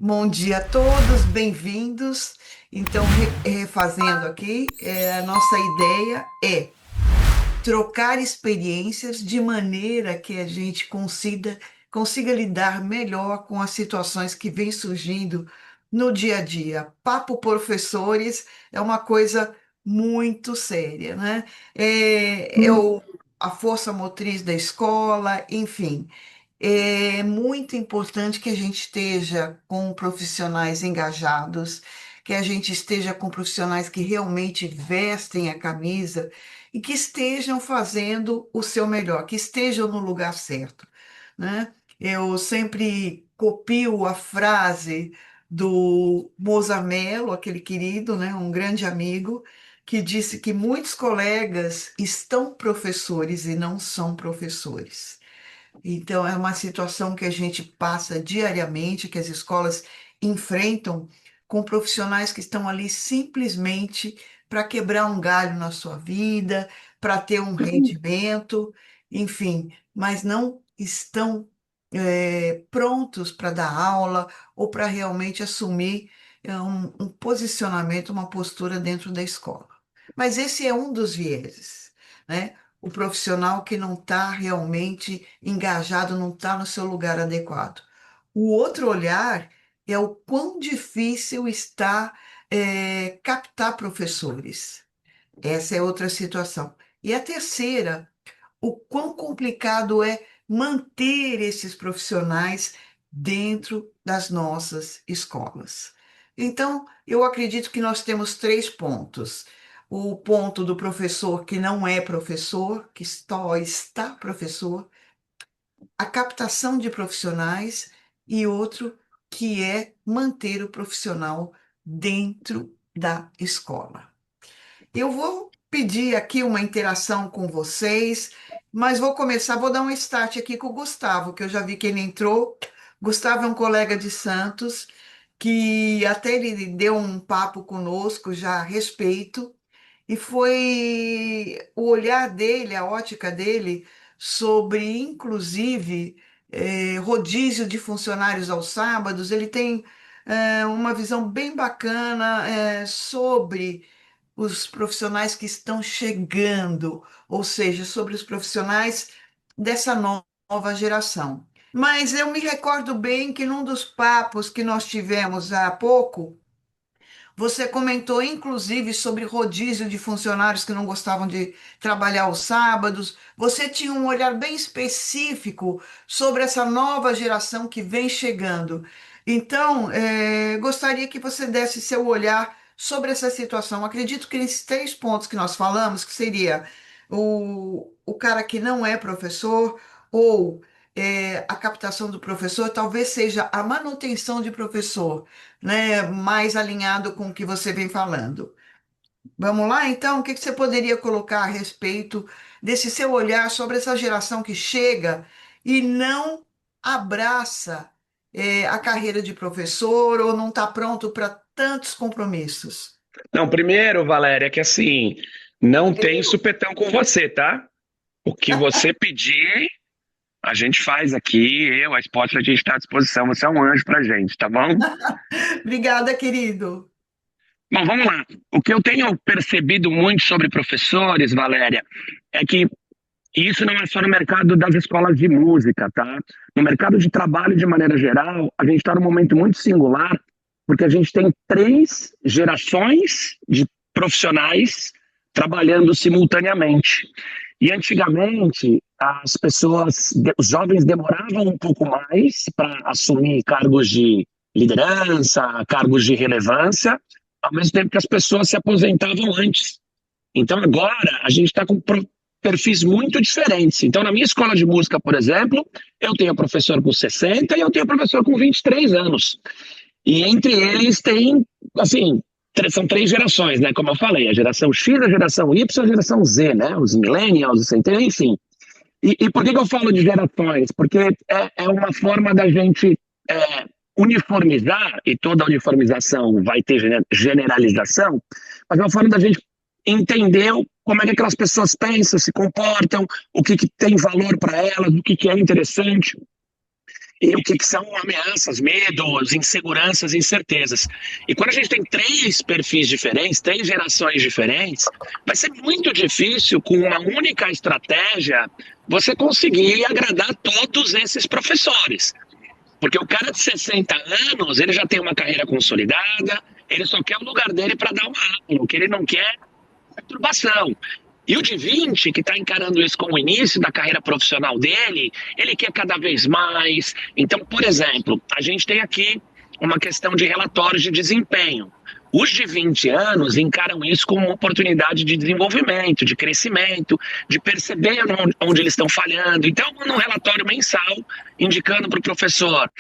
Bom dia a todos, bem-vindos. Então, refazendo aqui, a nossa ideia é trocar experiências de maneira que a gente consiga lidar melhor com as situações que vêm surgindo no dia a dia. Papo professores é uma coisa muito séria, né? A força motriz da escola, enfim. É muito importante que a gente esteja com profissionais engajados, que a gente esteja com profissionais que realmente vestem a camisa e que estejam fazendo o seu melhor, que estejam no lugar certo, né? Eu sempre copio a frase do Mozamelo, aquele querido, né, um grande amigo, que disse que muitos colegas estão professores e não são professores. Então, é uma situação que a gente passa diariamente, que as escolas enfrentam com profissionais que estão ali simplesmente para quebrar um galho na sua vida, para ter um rendimento, enfim, mas não estão prontos para dar aula ou para realmente assumir um posicionamento, uma postura dentro da escola. Mas esse é um dos vieses, né? O profissional que não está realmente engajado, não está no seu lugar adequado. O outro olhar é o quão difícil está captar professores. Essa é outra situação. E a terceira, o quão complicado é manter esses profissionais dentro das nossas escolas. Então, eu acredito que nós temos três pontos. O ponto do professor que não é professor, que só está professor, a captação de profissionais e outro que é manter o profissional dentro da escola. Eu vou pedir aqui uma interação com vocês, mas vou começar, vou dar um start aqui com o Gustavo, que eu já vi que ele entrou. Gustavo é um colega de Santos, que até ele deu um papo conosco já a respeito, e foi o olhar dele, a ótica dele, sobre, inclusive, rodízio de funcionários aos sábados. Ele tem uma visão bem bacana sobre os profissionais que estão chegando, ou seja, sobre os profissionais dessa nova geração. Mas eu me recordo bem que num dos papos que nós tivemos há pouco, você comentou, inclusive, sobre rodízio de funcionários que não gostavam de trabalhar aos sábados. Você tinha um olhar bem específico sobre essa nova geração que vem chegando. Então, gostaria que você desse seu olhar sobre essa situação. Acredito que esses três pontos que nós falamos, que seria o cara que não é professor, ou a captação do professor, talvez seja a manutenção de professor, né, mais alinhado com o que você vem falando. Vamos lá, então? O que que você poderia colocar a respeito desse seu olhar sobre essa geração que chega e não abraça, a carreira de professor ou não está pronto para tantos compromissos? Não, primeiro, Valéria, é que assim, não tem supetão com você, tá? O que você pedir, a gente faz aqui, a Spot, a gente está à disposição. Você é um anjo pra gente, tá bom? Obrigada, querido. Bom, vamos lá. O que eu tenho percebido muito sobre professores, Valéria, é que isso não é só no mercado das escolas de música, tá? No mercado de trabalho, de maneira geral, a gente está num momento muito singular, porque a gente tem três gerações de profissionais trabalhando simultaneamente. E antigamente, os jovens demoravam um pouco mais para assumir cargos de liderança, cargos de relevância, ao mesmo tempo que as pessoas se aposentavam antes. Então agora a gente está com perfis muito diferentes. Então, na minha escola de música, por exemplo, eu tenho professor com 60 e eu tenho professor com 23 anos. E entre eles tem, assim, são três gerações, né? Como eu falei, a geração X, a geração Y, a geração Z, né? Os millennials, os centennials, enfim. E por que que eu falo de gerações? Porque é uma forma da gente uniformizar, e toda uniformização vai ter generalização, mas é uma forma da gente entender como é que aquelas pessoas pensam, se comportam, o que, que tem valor para elas, o que, que é interessante. e o que que são ameaças, medos, inseguranças, incertezas. E quando a gente tem três perfis diferentes, três gerações diferentes, vai ser muito difícil, com uma única estratégia, você conseguir agradar todos esses professores. Porque o cara de 60 anos, ele já tem uma carreira consolidada, ele só quer o lugar dele para dar uma aula, o que ele não quer é perturbação. E o de 20, que está encarando isso como o início da carreira profissional dele, ele quer cada vez mais. Então, por exemplo, a gente tem aqui uma questão de relatórios de desempenho. Os de 20 anos encaram isso como uma oportunidade de desenvolvimento, de crescimento, de perceber onde eles estão falhando. Então, um relatório mensal indicando para o professor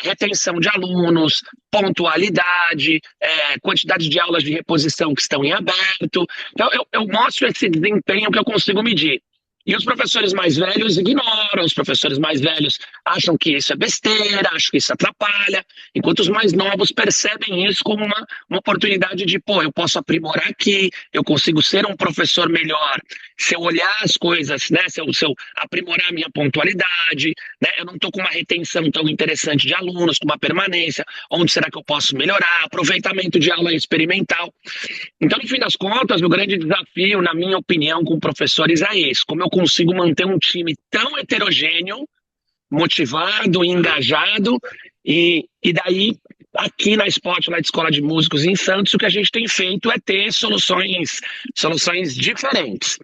retenção de alunos, pontualidade, quantidade de aulas de reposição que estão em aberto. Então, eu mostro esse desempenho que eu consigo medir. E os professores mais velhos ignoram, os professores mais velhos acham que isso é besteira, acham que isso atrapalha, enquanto os mais novos percebem isso como uma oportunidade de, pô, eu posso aprimorar aqui, eu consigo ser um professor melhor se eu olhar as coisas, né, se eu aprimorar a minha pontualidade, né, eu não estou com uma retenção tão interessante de alunos, com uma permanência, onde será que eu posso melhorar, aproveitamento de aula experimental. Então, no fim das contas, o grande desafio, na minha opinião, com professores é esse: como eu consigo manter um time tão heterogêneo, motivado, engajado, e daí, aqui na Spotlight Escola de Músicos em Santos, o que a gente tem feito é ter soluções diferentes.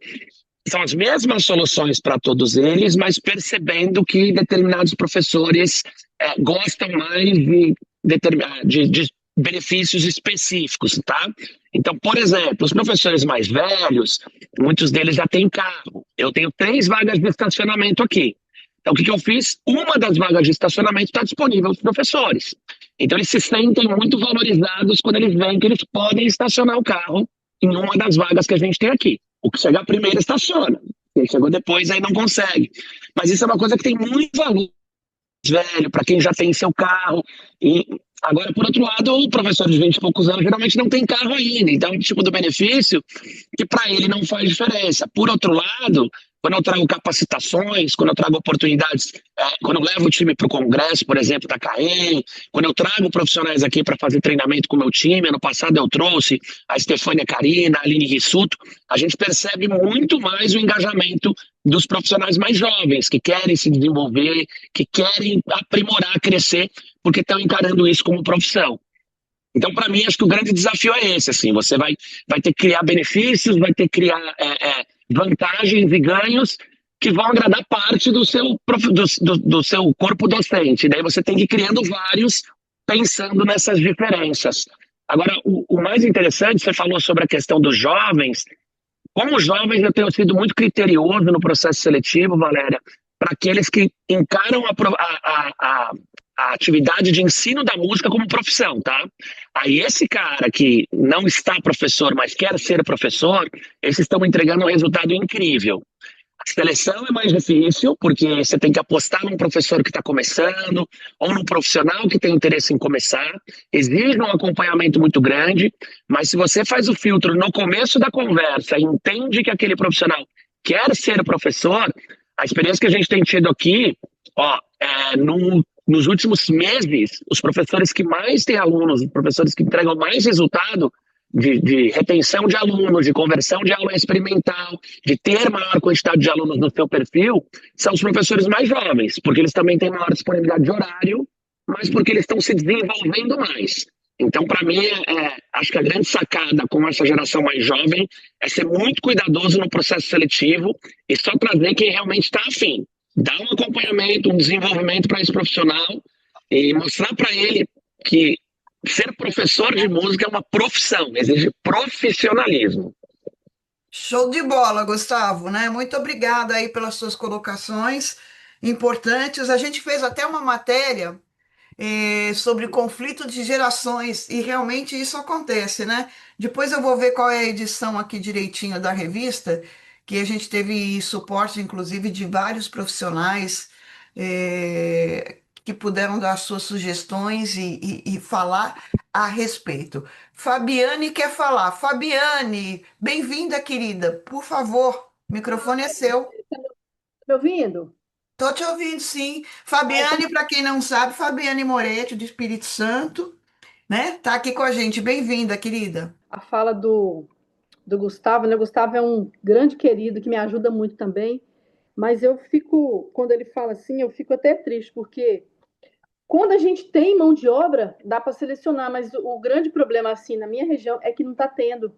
São as mesmas soluções para todos eles, mas percebendo que determinados professores gostam mais de benefícios específicos, tá? Então, por exemplo, os professores mais velhos, muitos deles já têm carro. Eu tenho 3 vagas de estacionamento aqui. Então, o que eu fiz? Uma das vagas de estacionamento está disponível aos professores. Então, eles se sentem muito valorizados quando eles veem que eles podem estacionar o carro em uma das vagas que a gente tem aqui. O que chegar primeiro estaciona. Quem chegou depois aí não consegue. Mas isso é uma coisa que tem muito valor, velho, para quem já tem seu carro. E agora, por outro lado, o professor de 20 e poucos anos geralmente não tem carro ainda. Então, é um tipo do benefício que para ele não faz diferença. Por outro lado, quando eu trago capacitações, quando eu trago oportunidades, quando eu levo o time para o congresso, por exemplo, da CAEM, quando eu trago profissionais aqui para fazer treinamento com o meu time, ano passado eu trouxe a Stefânia Carina, a Aline Rissuto, a gente percebe muito mais o engajamento dos profissionais mais jovens, que querem se desenvolver, que querem aprimorar, crescer, porque estão encarando isso como profissão. Então, para mim, acho que o grande desafio é esse, assim, você vai ter que criar benefícios, vai ter que criar vantagens e ganhos que vão agradar parte do seu corpo docente. Daí você tem que ir criando vários, pensando nessas diferenças. Agora, o mais interessante, você falou sobre a questão dos jovens. Como jovens, eu tenho sido muito criterioso no processo seletivo, Valéria, para aqueles que encaram a atividade de ensino da música como profissão, tá? Aí esse cara que não está professor, mas quer ser professor, esses estão entregando um resultado incrível. A seleção é mais difícil, porque você tem que apostar num professor que está começando, ou num profissional que tem interesse em começar. Exige um acompanhamento muito grande, mas se você faz o filtro no começo da conversa e entende que aquele profissional quer ser professor, a experiência que a gente tem tido aqui, ó, nos últimos meses, os professores que mais têm alunos, os professores que entregam mais resultado de retenção de alunos, de conversão de aula experimental, de ter maior quantidade de alunos no seu perfil, são os professores mais jovens, porque eles também têm maior disponibilidade de horário, mas porque eles estão se desenvolvendo mais. Então, para mim, acho que a grande sacada com essa geração mais jovem é ser muito cuidadoso no processo seletivo e só trazer quem realmente está afim. Dar um acompanhamento, um desenvolvimento para esse profissional e mostrar para ele que ser professor de música é uma profissão, exige profissionalismo. Show de bola, Gustavo, né? Muito obrigada aí pelas suas colocações importantes. A gente fez até uma matéria sobre conflito de gerações, e realmente isso acontece, né? Depois eu vou ver qual é a edição aqui direitinho da revista, que a gente teve suporte, inclusive, de vários profissionais que puderam dar suas sugestões e falar a respeito. Fabiane quer falar. Fabiane, bem-vinda, querida. Por favor, o microfone é seu. Me ouvindo? Tô te ouvindo, sim. Ah, então, Fabiane, para quem não sabe, Fabiane Moretti, do Espírito Santo, né? Tá aqui com a gente. Bem-vinda, querida. a fala do Gustavo, né? O Gustavo é um grande querido que me ajuda muito também, mas eu fico, quando ele fala assim, eu fico até triste, porque quando a gente tem mão de obra, dá para selecionar, mas o grande problema, assim, na minha região é que não está tendo.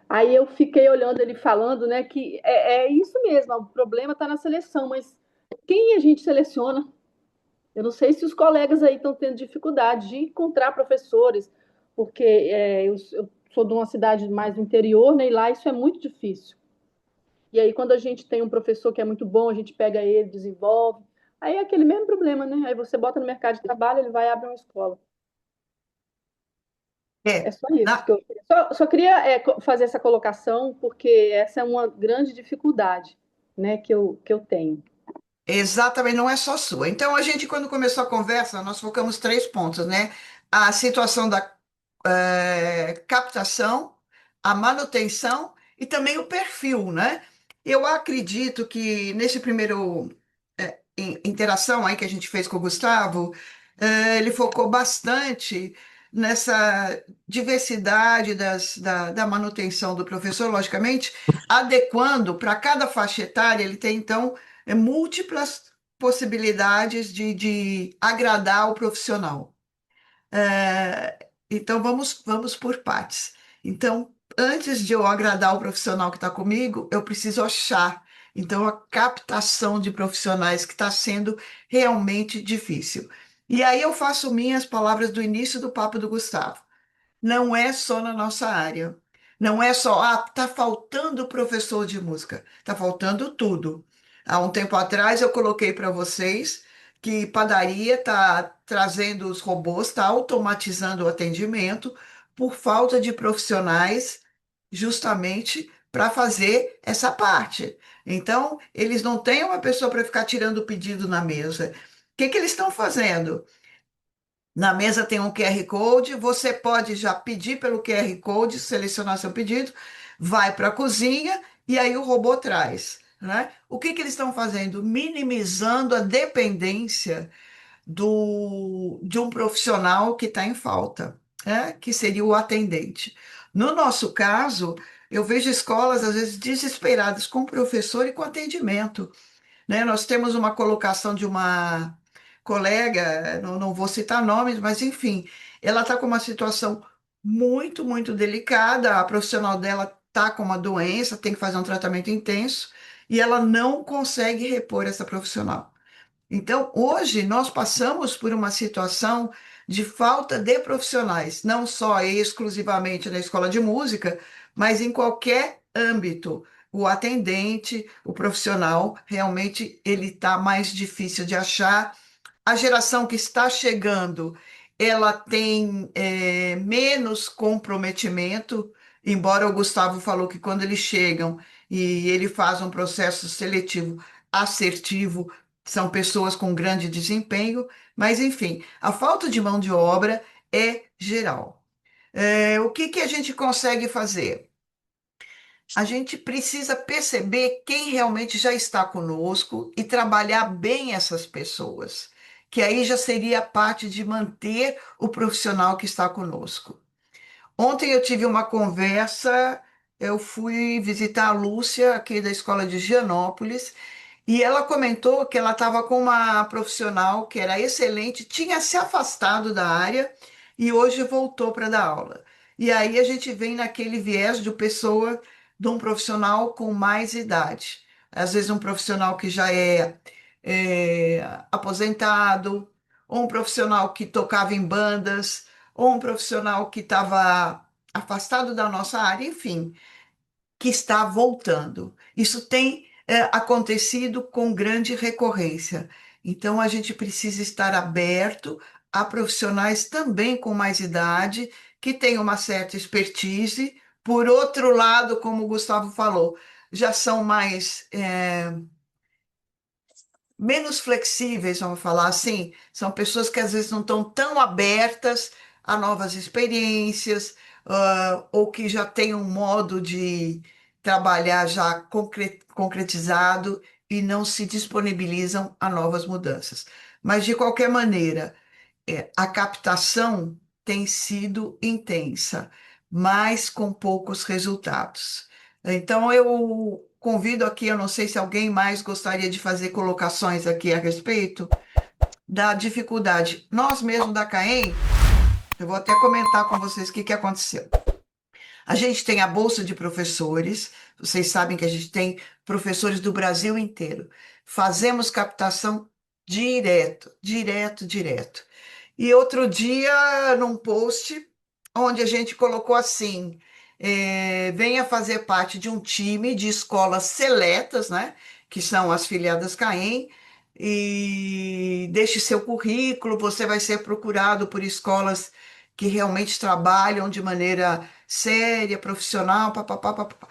Aí eu fiquei olhando ele falando, né, que é isso mesmo, o problema está na seleção, mas quem a gente seleciona? Eu não sei se os colegas aí estão tendo dificuldade de encontrar professores, porque eu sou de uma cidade mais do interior, né, e lá isso é muito difícil. E aí, quando a gente tem um professor que é muito bom, a gente pega ele, desenvolve. Aí é aquele mesmo problema, né? Aí você bota no mercado de trabalho, ele vai abrir uma escola. É É, só isso que na- eu só queria fazer essa colocação, porque essa é uma grande dificuldade, né, que eu tenho. Exatamente, não é só sua. Então, a gente, quando começou a conversa, nós focamos três pontos, né? A situação da captação, a manutenção e também o perfil, né? Eu acredito que nesse primeiro interação aí que a gente fez com o Gustavo, ele focou bastante nessa diversidade da manutenção do professor, logicamente, adequando para cada faixa etária, ele tem, então, múltiplas possibilidades de agradar o profissional. Então, vamos por partes. Então, antes de eu agradar o profissional que está comigo, eu preciso achar. Então, a captação de profissionais que está sendo realmente difícil. E aí eu faço minhas palavras do início do papo do Gustavo. Não é só na nossa área. Não é só, tá faltando professor de música. Tá faltando tudo. Há um tempo atrás eu coloquei para vocês que padaria está trazendo os robôs, está automatizando o atendimento por falta de profissionais justamente para fazer essa parte. Então, eles não têm uma pessoa para ficar tirando o pedido na mesa. O que que eles estão fazendo? Na mesa tem um QR Code, você pode já pedir pelo QR Code, selecionar seu pedido, vai para a cozinha e aí o robô traz, né? O que que eles estão fazendo? Minimizando a dependência de um profissional que está em falta, né? Que seria o atendente. No nosso caso, eu vejo escolas, às vezes, desesperadas com o professor e com atendimento, né? Nós temos uma colocação de uma colega, não vou citar nomes, mas enfim, ela está com uma situação muito, muito delicada. A profissional dela está com uma doença, tem que fazer um tratamento intenso e ela não consegue repor essa profissional. Então, hoje, nós passamos por uma situação de falta de profissionais, não só e exclusivamente na escola de música, mas em qualquer âmbito. O atendente, o profissional, realmente ele está mais difícil de achar. A geração que está chegando, ela tem menos comprometimento, embora o Gustavo falou que quando eles chegam e ele faz um processo seletivo assertivo, são pessoas com grande desempenho, mas enfim, a falta de mão de obra é geral. O que que a gente consegue fazer? A gente precisa perceber quem realmente já está conosco e trabalhar bem essas pessoas, que aí já seria a parte de manter o profissional que está conosco. Ontem eu tive uma conversa, eu fui visitar a Lúcia, aqui da escola de Gianópolis, e ela comentou que ela estava com uma profissional que era excelente, tinha se afastado da área e hoje voltou para dar aula. E aí a gente vem naquele viés de pessoa, de um profissional com mais idade. Às vezes um profissional que já é aposentado, ou um profissional que tocava em bandas, ou um profissional que estava afastado da nossa área, enfim, que está voltando. Isso tem acontecido com grande recorrência. Então, a gente precisa estar aberto a profissionais também com mais idade, que têm uma certa expertise. Por outro lado, como o Gustavo falou, já são mais menos flexíveis, vamos falar assim. São pessoas que às vezes não estão tão abertas a novas experiências, ou que já têm um modo de trabalhar já concretizado. e não se disponibilizam a novas mudanças. Mas, de qualquer maneira, a captação tem sido intensa, mas com poucos resultados. Então, eu convido aqui, eu não sei se alguém mais gostaria de fazer colocações aqui a respeito da dificuldade. Nós mesmos da CAEM, eu vou até comentar com vocês o que aconteceu. A gente tem a Bolsa de Professores, vocês sabem que a gente tem professores do Brasil inteiro. Fazemos captação direto, direto, direto. E outro dia, num post, onde a gente colocou assim: venha fazer parte de um time de escolas seletas, né? Que são as filiadas CAEM, e deixe seu currículo, você vai ser procurado por escolas que realmente trabalham de maneira séria, profissional, papapá, papapá.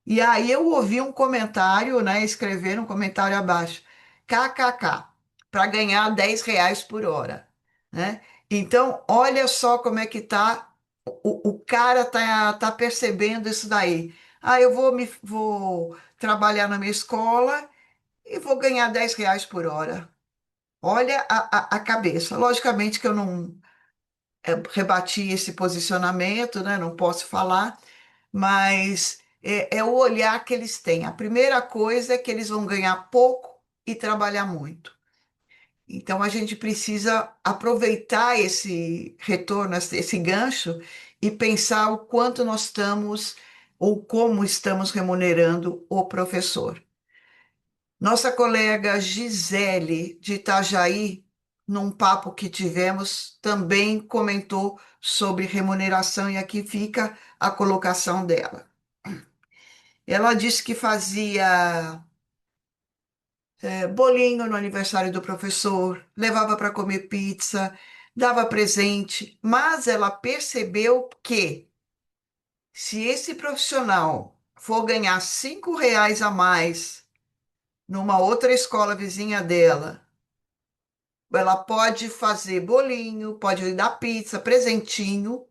E aí eu ouvi um comentário, né? Escrever um comentário abaixo: KKK, para ganhar R$ 10 por hora, né? Então, olha só como é que tá, o cara tá percebendo isso daí. Ah, vou trabalhar na minha escola e vou ganhar R$ 10 por hora. Olha a cabeça. Logicamente que eu não rebati esse posicionamento, né? Não posso falar, mas é o olhar que eles têm. A primeira coisa é que eles vão ganhar pouco e trabalhar muito. Então, a gente precisa aproveitar esse retorno, esse gancho, e pensar o quanto nós estamos ou como estamos remunerando o professor. Nossa colega Gisele, de Itajaí, num papo que tivemos, também comentou sobre remuneração, e aqui fica a colocação dela. Ela disse que fazia bolinho no aniversário do professor, levava para comer pizza, dava presente, mas ela percebeu que se esse profissional for ganhar R$ 5 a mais numa outra escola vizinha dela, ela pode fazer bolinho, pode dar pizza, presentinho,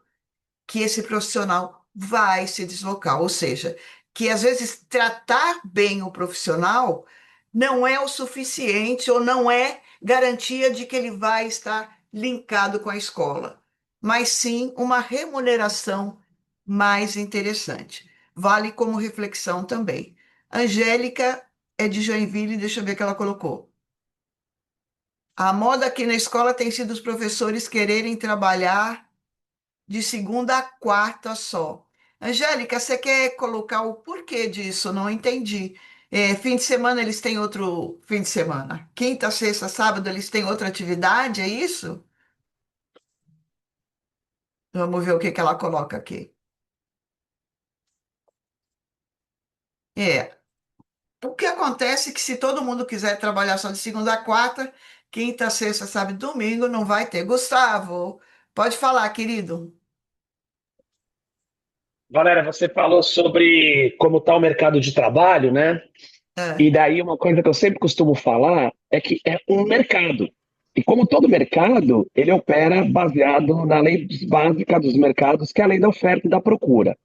que esse profissional vai se deslocar. Ou seja, que às vezes tratar bem o profissional não é o suficiente ou não é garantia de que ele vai estar linkado com a escola, mas sim uma remuneração mais interessante. Vale como reflexão também. Angélica é de Joinville, deixa eu ver o que ela colocou. A moda aqui na escola tem sido os professores quererem trabalhar de segunda a quarta só. Angélica, você quer colocar o porquê disso? Não entendi. Fim de semana eles têm outro fim de semana. Quinta, sexta, sábado eles têm outra atividade, é isso? Vamos ver o que que ela coloca aqui. É, o que acontece é que se todo mundo quiser trabalhar só de segunda a quarta, quinta, sexta, sábado e domingo, não vai ter. Gustavo, pode falar, querido. Valéria, você falou sobre como está o mercado de trabalho, né? É, E daí uma coisa que eu sempre costumo falar é que é um mercado. E como todo mercado, ele opera baseado na lei básica dos mercados, que é a lei da oferta e da procura.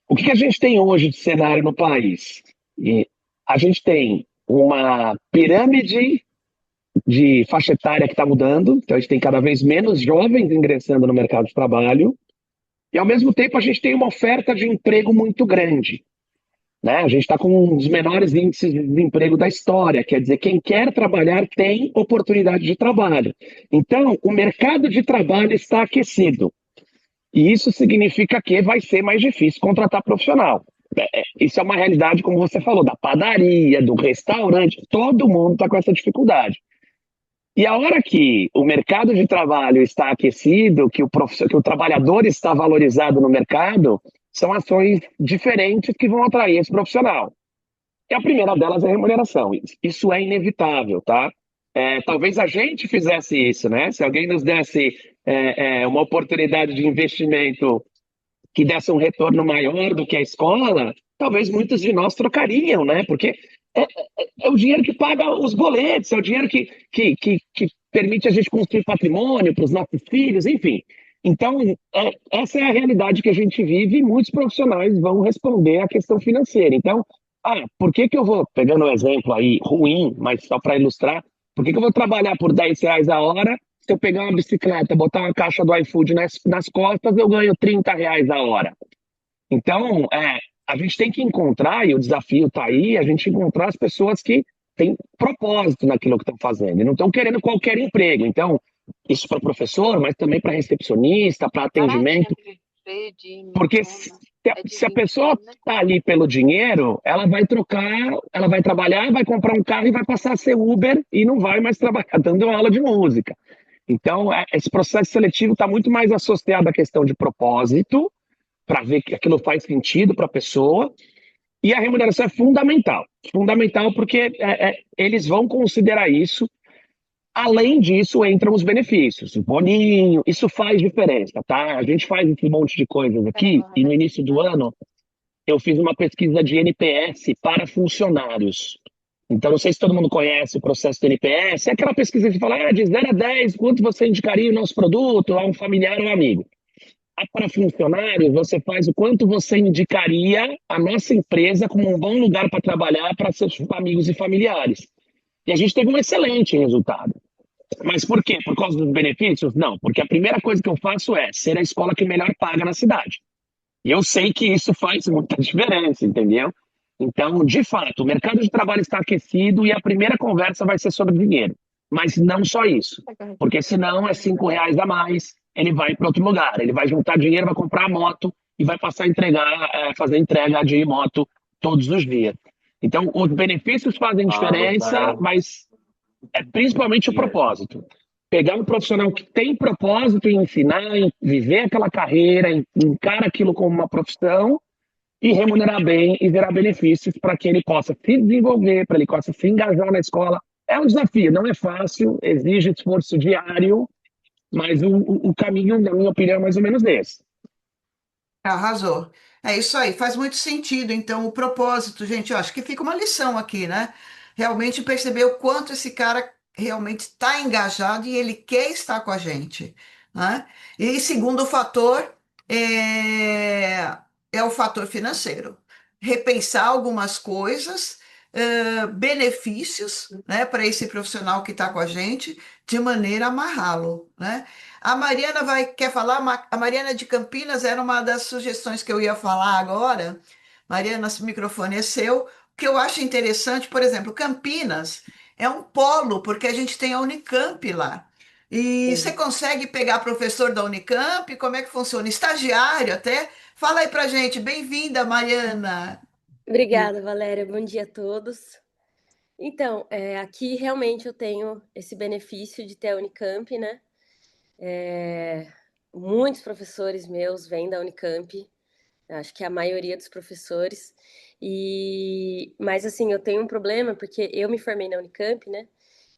O que a gente tem hoje de cenário no país? E a gente tem uma pirâmide de faixa etária que está mudando, então a gente tem cada vez menos jovens ingressando no mercado de trabalho, e ao mesmo tempo a gente tem uma oferta de emprego muito grande. Né? A gente está com um dos menores índices de desemprego da história, quer dizer, quem quer trabalhar tem oportunidade de trabalho. Então, o mercado de trabalho está aquecido. E isso significa que vai ser mais difícil contratar profissional. Isso é uma realidade, como você falou, da padaria, do restaurante, todo mundo está com essa dificuldade. E a hora que o mercado de trabalho está aquecido, que o trabalhador está valorizado no mercado, são ações diferentes que vão atrair esse profissional. E a primeira delas é a remuneração. Isso é inevitável, tá? Talvez a gente fizesse isso, né? Se alguém nos desse uma oportunidade de investimento que desse um retorno maior do que a escola, talvez muitos de nós trocariam, né? Porque é, é o dinheiro que paga os boletos, é o dinheiro que permite a gente construir patrimônio para os nossos filhos, enfim. Então, essa é a realidade que a gente vive e muitos profissionais vão responder à questão financeira. Então, por que que eu vou, pegando um exemplo aí ruim, mas só para ilustrar, por que que eu vou trabalhar por R$ 10 a hora se eu pegar uma bicicleta, botar uma caixa do iFood nas costas, eu ganho R$ 30 a hora? Então, a gente tem que encontrar, e o desafio está aí, a gente encontrar as pessoas que têm propósito naquilo que estão fazendo, e não estão querendo qualquer emprego. Então, isso para professor, mas também para recepcionista, para atendimento, porque se a pessoa está ali pelo dinheiro, ela vai trocar, ela vai trabalhar, vai comprar um carro e vai passar a ser Uber e não vai mais trabalhar dando aula de música. Então, esse processo seletivo está muito mais associado à questão de propósito, para ver que aquilo faz sentido para a pessoa. E a remuneração é fundamental. Fundamental porque eles vão considerar isso. Além disso, entram os benefícios. O boninho, isso faz diferença, tá? A gente faz esse monte de coisas aqui e no início do ano eu fiz uma pesquisa de NPS para funcionários. Então, não sei se todo mundo conhece o processo do NPS. É aquela pesquisa que fala, de 0 a 10, quanto você indicaria o nosso produto a um familiar ou um amigo? Para funcionários, você faz o quanto você indicaria a nossa empresa como um bom lugar para trabalhar para seus amigos e familiares. E a gente teve um excelente resultado. Mas por quê? Por causa dos benefícios? Não, porque a primeira coisa que eu faço é ser a escola que melhor paga na cidade. E eu sei que isso faz muita diferença, entendeu? Então, de fato, o mercado de trabalho está aquecido e a primeira conversa vai ser sobre dinheiro. Mas não só isso, porque senão é R$ 5 a mais, ele vai para outro lugar, ele vai juntar dinheiro, vai comprar a moto e vai passar a entregar, fazer entrega de moto todos os dias. Então, os benefícios fazem diferença, mas é principalmente o propósito. Pegar um profissional que tem propósito em ensinar, em viver aquela carreira, encara aquilo como uma profissão e remunerar bem e gerar benefícios para que ele possa se desenvolver, para ele possa se engajar na escola. É um desafio, não é fácil, exige esforço diário, mas o caminho, na minha opinião, é mais ou menos esse. Arrasou. É isso aí, faz muito sentido. Então, o propósito, gente, eu acho que fica uma lição aqui, né? Realmente perceber o quanto esse cara realmente está engajado e ele quer estar com a gente, né? E segundo fator é o fator financeiro. Repensar algumas coisas, benefícios, né, para esse profissional que está com a gente, de maneira a amarrá-lo, né? A Mariana quer falar? A Mariana de Campinas era uma das sugestões que eu ia falar agora. Mariana, o microfone é seu. O que eu acho interessante, por exemplo, Campinas é um polo, porque a gente tem a Unicamp lá. E você Sim. consegue pegar professor da Unicamp? Como é que funciona? Estagiário até? Fala aí pra gente. Bem-vinda, Mariana. Obrigada, Valéria. Bom dia a todos. Então, aqui realmente eu tenho esse benefício de ter a Unicamp, né? Muitos professores meus vêm da Unicamp, acho que a maioria dos professores. Mas assim, eu tenho um problema porque eu me formei na Unicamp, né?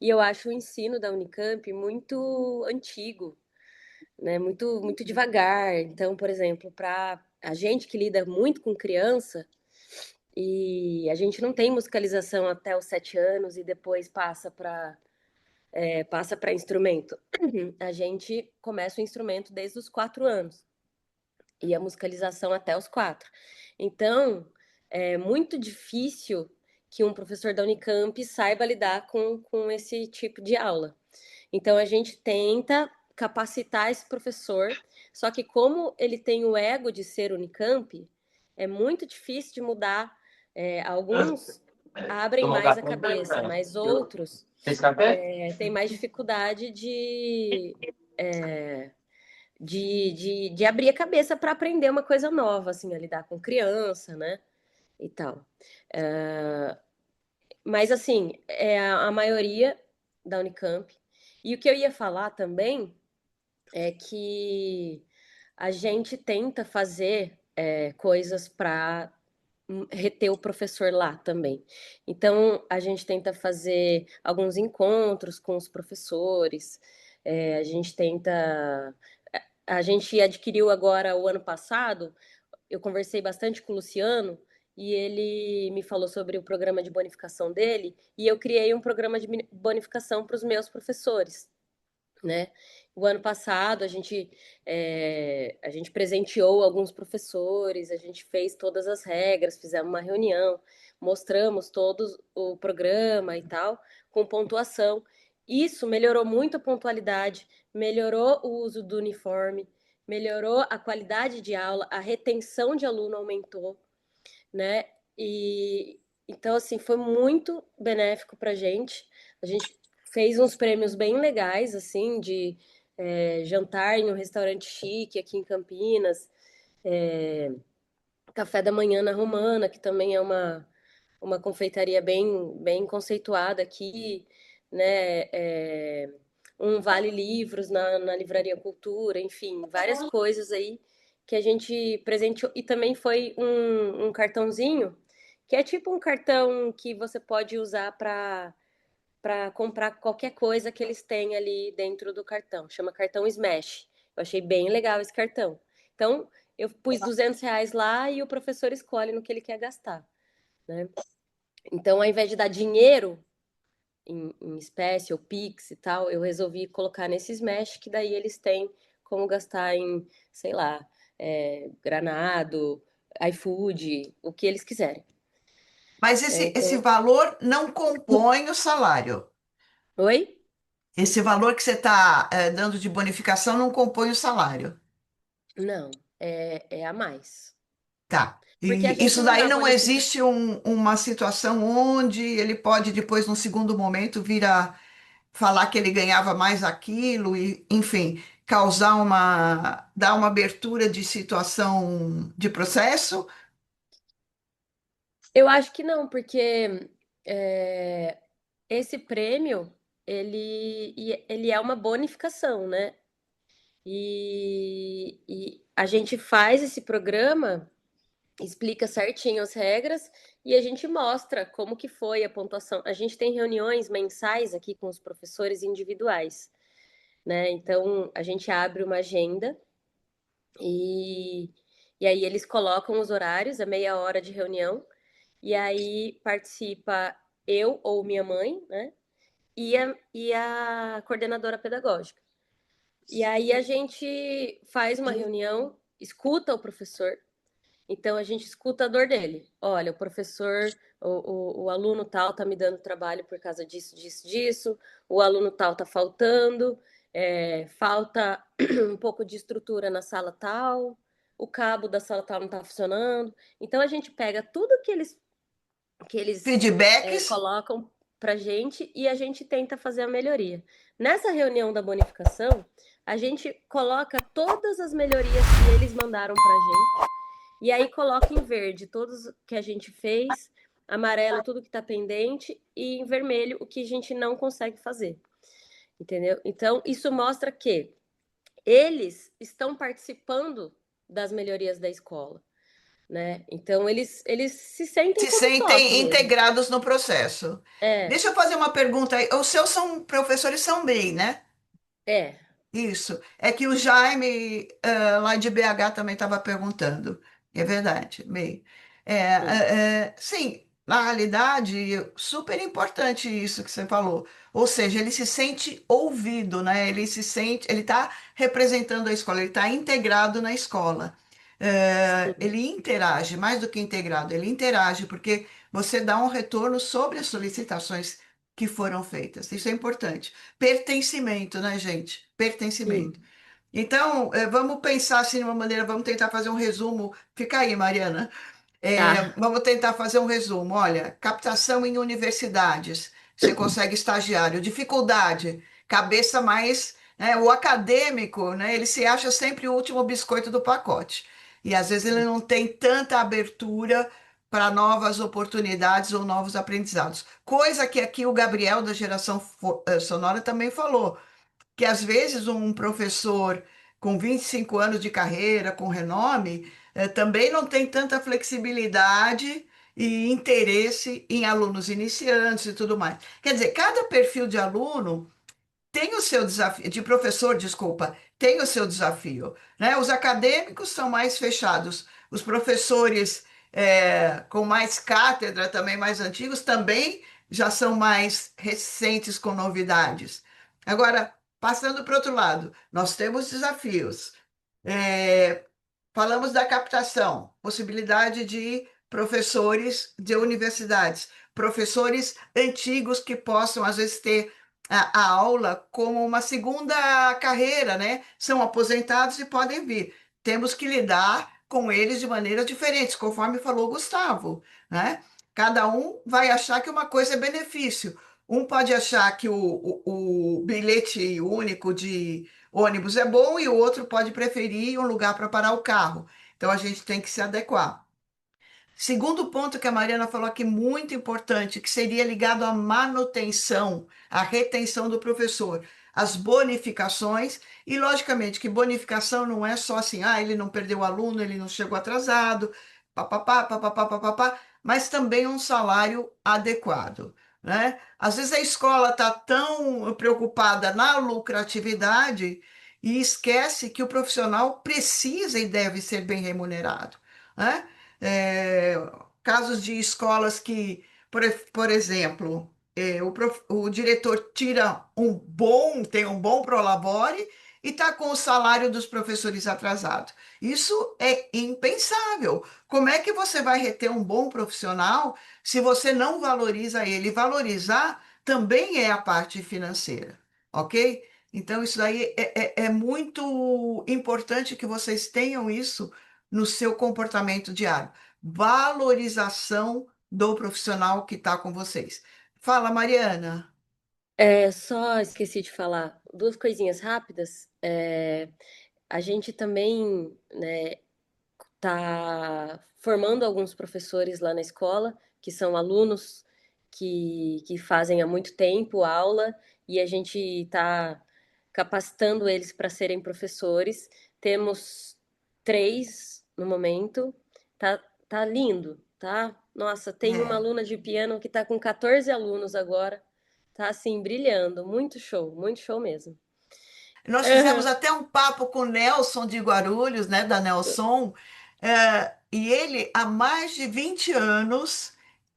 E eu acho o ensino da Unicamp muito antigo, né? Muito devagar. Então, por exemplo, para a gente que lida muito com criança, e a gente não tem musicalização até os 7 anos e depois passa para instrumento. A gente começa o instrumento desde os 4 anos e a musicalização até os 4. Então, é muito difícil que um professor da Unicamp saiba lidar com esse tipo de aula. Então, a gente tenta capacitar esse professor, só que como ele tem o ego de ser Unicamp, é muito difícil de mudar. Alguns abrem mais a cabeça, mas outros têm mais dificuldade é, de abrir a cabeça para aprender uma coisa nova, assim, a lidar com criança, né? E tal. É, mas, assim, a maioria da Unicamp. E o que eu ia falar também é que a gente tenta fazer coisas para reter o professor lá também. Então, a gente tenta fazer alguns encontros com os professores, a gente tenta. A gente adquiriu agora, o ano passado, eu conversei bastante com o Luciano e ele me falou sobre o programa de bonificação dele e eu criei um programa de bonificação para os meus professores, né? O ano passado a gente presenteou alguns professores, a gente fez todas as regras, fizemos uma reunião, mostramos todo o programa e tal, com pontuação. Isso melhorou muito a pontualidade, melhorou o uso do uniforme, melhorou a qualidade de aula, a retenção de aluno aumentou, né? E então, assim, foi muito benéfico para a gente. A gente fez uns prêmios bem legais, assim, de jantar em um restaurante chique aqui em Campinas, é, café da manhã na Romana, que também é uma confeitaria bem conceituada aqui, né? Um Vale Livros na Livraria Cultura, enfim, várias coisas aí que a gente presenteou. E também foi um cartãozinho, que é tipo um cartão que você pode usar para comprar qualquer coisa que eles têm ali dentro do cartão. Chama cartão Smash. Eu achei bem legal esse cartão. Então, eu pus R$ 200 lá e o professor escolhe no que ele quer gastar, né? Então, ao invés de dar dinheiro em espécie ou Pix e tal, eu resolvi colocar nesse Smash, que daí eles têm como gastar em, sei lá, Granado, iFood, o que eles quiserem. Mas esse Então, valor não compõe o salário. oi? Esse valor que você está dando de bonificação não compõe o salário. Não, é a mais. Tá. Porque a E gente isso não daí dá não bonificação. existe uma situação onde ele pode depois, num segundo momento, vir a falar que ele ganhava mais aquilo e, enfim, dar uma abertura de situação de processo. Eu acho que não, porque é, esse prêmio ele é uma bonificação, né? E a gente faz esse programa, explica certinho as regras e a gente mostra como que foi a pontuação. A gente tem reuniões mensais aqui com os professores individuais, né? Então a gente abre uma agenda e, e aí eles colocam os horários, a meia hora de reunião, e aí participa eu ou minha mãe, né? E a coordenadora pedagógica. E aí a gente faz uma reunião, escuta o professor. Então a gente escuta a dor dele. Olha, o professor, o aluno tal tá me dando trabalho por causa disso, disso, disso. O aluno tal tá faltando. Falta um pouco de estrutura na sala tal. O cabo da sala tal não tá funcionando. Então a gente pega tudo que eles Feedbacks. colocam para gente e a gente tenta fazer a melhoria. Nessa reunião da bonificação, a gente coloca todas as melhorias que eles mandaram para gente e aí coloca em verde todos que a gente fez, amarelo tudo que está pendente e em vermelho o que a gente não consegue fazer. Entendeu? Então, isso mostra que eles estão participando das melhorias da escola, né? Então, eles se sentem Se como sócio sentem mesmo. integrados no processo. É, Deixa eu fazer uma pergunta aí. Os seus são professores são bem, né? é. Isso. É que o Jaime, lá de BH, também estava perguntando. É verdade, MEI. Hum. Sim, na realidade, super importante isso que você falou. Ou seja, ele se sente ouvido, né? Ele se sente, ele está representando a escola, ele está integrado na escola. Sim, Ele interage, mais do que integrado, ele interage, porque você dá um retorno sobre as solicitações que foram feitas. Isso é importante. Pertencimento, né, gente? sim. Pertencimento. Então, vamos pensar assim de uma maneira, vamos tentar fazer um resumo. Fica aí, Mariana. Tá. Vamos tentar fazer um resumo. Olha, captação em universidades, você consegue estagiário. Dificuldade, cabeça mais, né, o acadêmico, né, ele se acha sempre o último biscoito do pacote. E às vezes ele não tem tanta abertura para novas oportunidades ou novos aprendizados. Coisa que aqui o Gabriel, da geração sonora, também falou que às vezes um professor com 25 anos de carreira, com renome, também não tem tanta flexibilidade e interesse em alunos iniciantes e tudo mais. Quer dizer, cada perfil de aluno tem o seu desafio, de professor, desculpa, tem o seu desafio, né? Os acadêmicos são mais fechados, os professores com mais cátedra, também mais antigos, também já são mais recentes com novidades. Agora, passando para o outro lado, nós temos desafios. É, falamos da captação, possibilidade de professores de universidades, professores antigos que possam, às vezes, ter a aula como uma segunda carreira, né? São aposentados e podem vir. Temos que lidar com eles de maneiras diferentes, conforme falou o Gustavo, né? Cada um vai achar que uma coisa é benefício. Um pode achar que o bilhete único de ônibus é bom e o outro pode preferir um lugar para parar o carro. Então a gente tem que se adequar. Segundo ponto que a Mariana falou aqui, muito importante, que seria ligado à manutenção, à retenção do professor, as bonificações, e logicamente que bonificação não é só assim, ah, ele não perdeu o aluno, ele não chegou atrasado, papapá, papapá, papapá, mas também um salário adequado, né? Às vezes a escola está tão preocupada na lucratividade e esquece que o profissional precisa e deve ser bem remunerado, né? É, casos de escolas que, por exemplo, o diretor tira tem um bom prolabore e está com o salário dos professores atrasado. Isso é impensável. Como é que você vai reter um bom profissional se você não valoriza ele? Valorizar também é a parte financeira, ok? Então, isso daí é muito importante que vocês tenham isso no seu comportamento diário. Valorização do profissional que está com vocês. Fala, Mariana. Só esqueci de falar duas coisinhas rápidas. A gente também, né, tá formando alguns professores lá na escola, que são alunos que fazem há muito tempo aula, e a gente está capacitando eles para serem professores. Temos três no momento, tá, tá lindo, tá? Nossa, tem uma É. aluna de piano que está com 14 alunos agora, tá assim, brilhando, muito show mesmo. Nós fizemos Aham. até um papo com o Nelson de Guarulhos, né, da Nelson, e ele, há mais de 20 anos,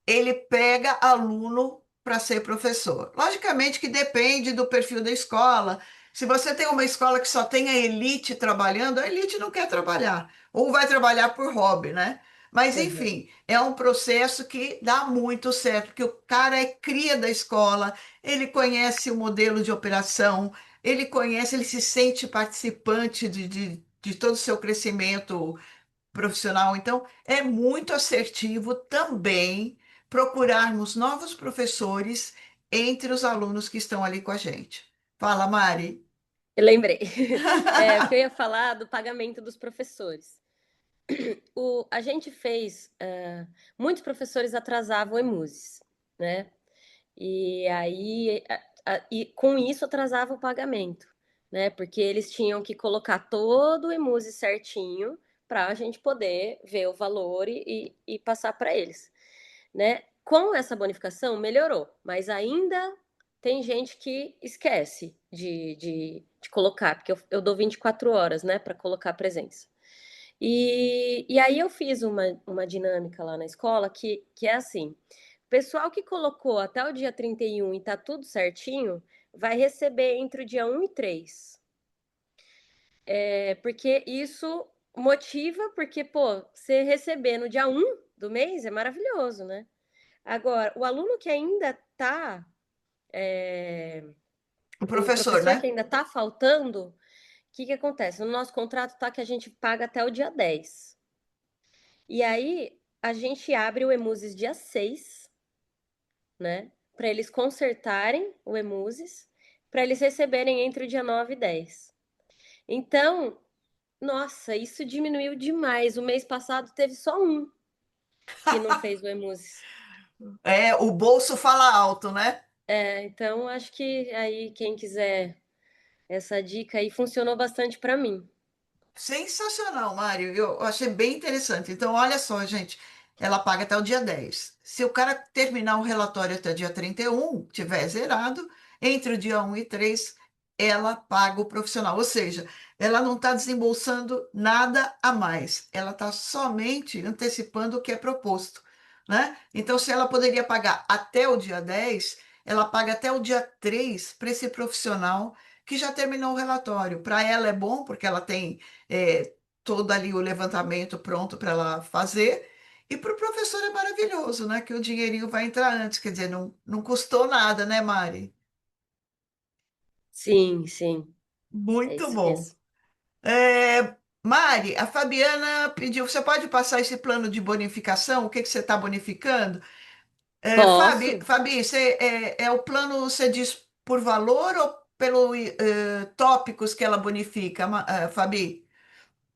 ele pega aluno para ser professor. Logicamente que depende do perfil da escola. Se você tem uma escola que só tem a elite trabalhando, a elite não quer trabalhar, ou vai trabalhar por hobby, né? Mas, Aham. enfim, é um processo que dá muito certo, porque o cara é cria da escola, ele conhece o modelo de operação, ele conhece, ele se sente participante de todo o seu crescimento profissional. Então, é muito assertivo também procurarmos novos professores entre os alunos que estão ali com a gente. Fala, Mari. Eu lembrei. O que eu ia falar do pagamento dos professores. A gente fez. Muitos professores atrasavam emuses, né? E aí, e com isso atrasava o pagamento, né? Porque eles tinham que colocar todo o emuse certinho para a gente poder ver o valor e passar para eles, né? Com essa bonificação melhorou, mas ainda tem gente que esquece de colocar, porque eu dou 24 horas, né, para colocar a presença. E aí eu fiz uma dinâmica lá na escola que é assim: o pessoal que colocou até o dia 31 e tá tudo certinho, vai receber entre o dia 1 e 3. Porque isso motiva, porque, pô, você receber no dia 1 do mês é maravilhoso, né? Agora, o aluno que ainda tá, O o professor, professor que né? ainda tá faltando, o que que acontece? No nosso contrato tá que a gente paga até o dia 10. E aí a gente abre o Emuses dia 6, né? Para eles consertarem o Emuses, para eles receberem entre o dia 9 e 10. Então, nossa, isso diminuiu demais. O mês passado teve só um que não fez o Emuses. É, o bolso fala alto, né? Então acho que aí quem quiser essa dica aí funcionou bastante para mim. Sensacional, Mário. Eu achei bem interessante. Então, olha só, gente. Ela paga até o dia 10. Se o cara terminar o relatório até o dia 31, tiver zerado, entre o dia 1 e 3, ela paga o profissional. Ou seja, ela não está desembolsando nada a mais. Ela está somente antecipando o que é proposto, né? Então, se ela poderia pagar até o dia 10, ela paga até o dia 3 para esse profissional que já terminou o relatório. Para ela é bom, porque ela tem todo ali o levantamento pronto para ela fazer, E para o professor é maravilhoso, né? Que o dinheirinho vai entrar antes, quer dizer, não custou nada, né, Mari? Sim, sim, é Muito isso bom. mesmo. Mari, a Fabiana pediu, você pode passar esse plano de bonificação? O que que você está bonificando? Posso? Fabi, o plano, você diz por valor ou pelo tópicos que ela bonifica, Fabi?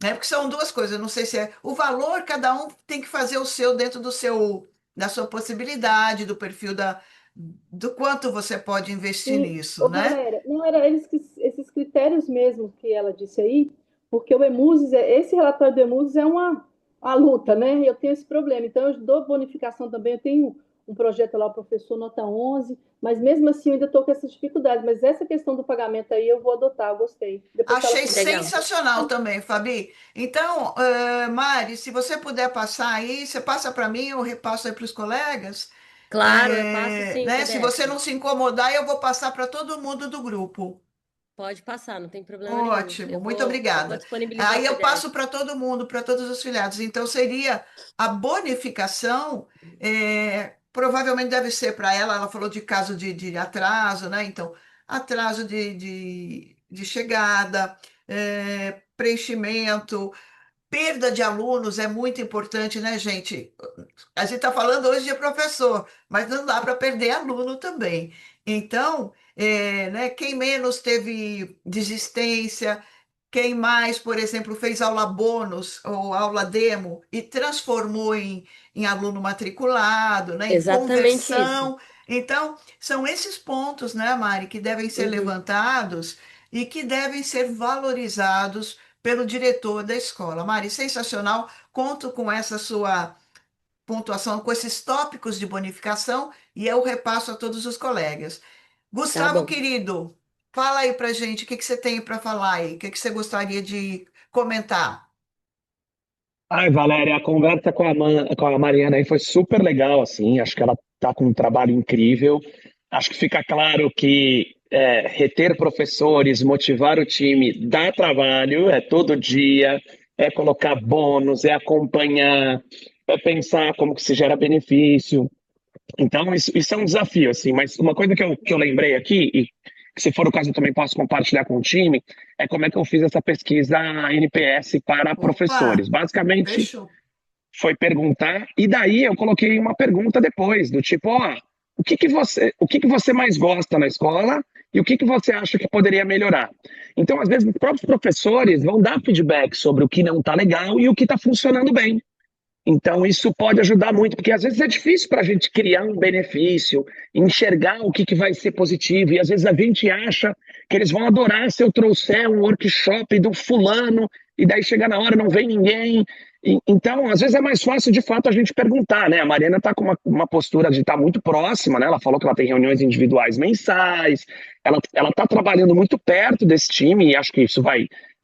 Né? Porque são duas coisas, eu não sei se é o valor, cada um tem que fazer o seu dentro da sua possibilidade, do perfil do quanto você pode investir Sim, nisso, ô né? Valéria, não era esses critérios mesmo que ela disse aí, porque o Emuses, esse relatório do Emuses é uma luta, né? Eu tenho esse problema. Então, eu dou bonificação também, eu tenho um projeto lá, o professor nota 11, mas mesmo assim eu ainda estou com essas dificuldades. Mas essa questão do pagamento aí eu vou adotar, eu gostei. Depois que ela Achei puder Legal. passar. sensacional também, Fabi. Então, Mari, se você puder passar aí, você passa para mim, eu repasso aí para os colegas. Claro, eu passo sim o Né? Se você PDF. não se incomodar, eu vou passar para todo mundo do grupo. Pode passar, não tem problema nenhum. Ótimo, Eu muito vou obrigada. disponibilizar o Aí eu passo PDF. para todo mundo, para todos os filiados. Então, seria a bonificação, provavelmente deve ser para ela, ela falou de caso de atraso, né? Então, atraso de chegada, preenchimento. Perda de alunos é muito importante, né, gente? A gente está falando hoje de professor, mas não dá para perder aluno também. Então, né, quem menos teve desistência, quem mais, por exemplo, fez aula bônus ou aula demo e transformou em aluno matriculado, né, em Exatamente isso. conversão. Então, são esses pontos, né, Mari, que devem ser Uhum, levantados e que devem ser valorizados pelo diretor da escola. Mari, sensacional. Conto com essa sua pontuação, com esses tópicos de bonificação e eu repasso a todos os colegas. tá Gustavo, bom. querido, fala aí pra gente o que que você tem para falar aí, o que que você gostaria de comentar. Ai, Valéria, a conversa com a Mariana aí foi super legal, assim, acho que ela tá com um trabalho incrível. Acho que fica claro que reter professores, motivar o time dá trabalho, é todo dia, é colocar bônus, é acompanhar, é pensar como que se gera benefício. Então, isso é um desafio, assim, mas uma coisa que eu lembrei aqui, e que se for o caso eu também posso compartilhar com o time, é como é que eu fiz essa pesquisa NPS para Opa, professores. Basicamente, fechou. foi perguntar, e daí eu coloquei uma pergunta depois, do tipo, ó, o que que você mais gosta na escola e o que que você acha que poderia melhorar? Então, às vezes, os próprios professores vão dar feedback sobre o que não está legal e o que está funcionando bem. Então, isso pode ajudar muito, porque às vezes é difícil para a gente criar um benefício, enxergar o que, que vai ser positivo, e às vezes a gente acha que eles vão adorar se eu trouxer um workshop do fulano, e daí chega na hora, não vem ninguém. Então, às vezes é mais fácil de fato a gente perguntar, né? A Mariana está com uma postura de estar muito próxima, né? Ela falou que ela tem reuniões individuais mensais, ela está trabalhando muito perto desse time, e acho que isso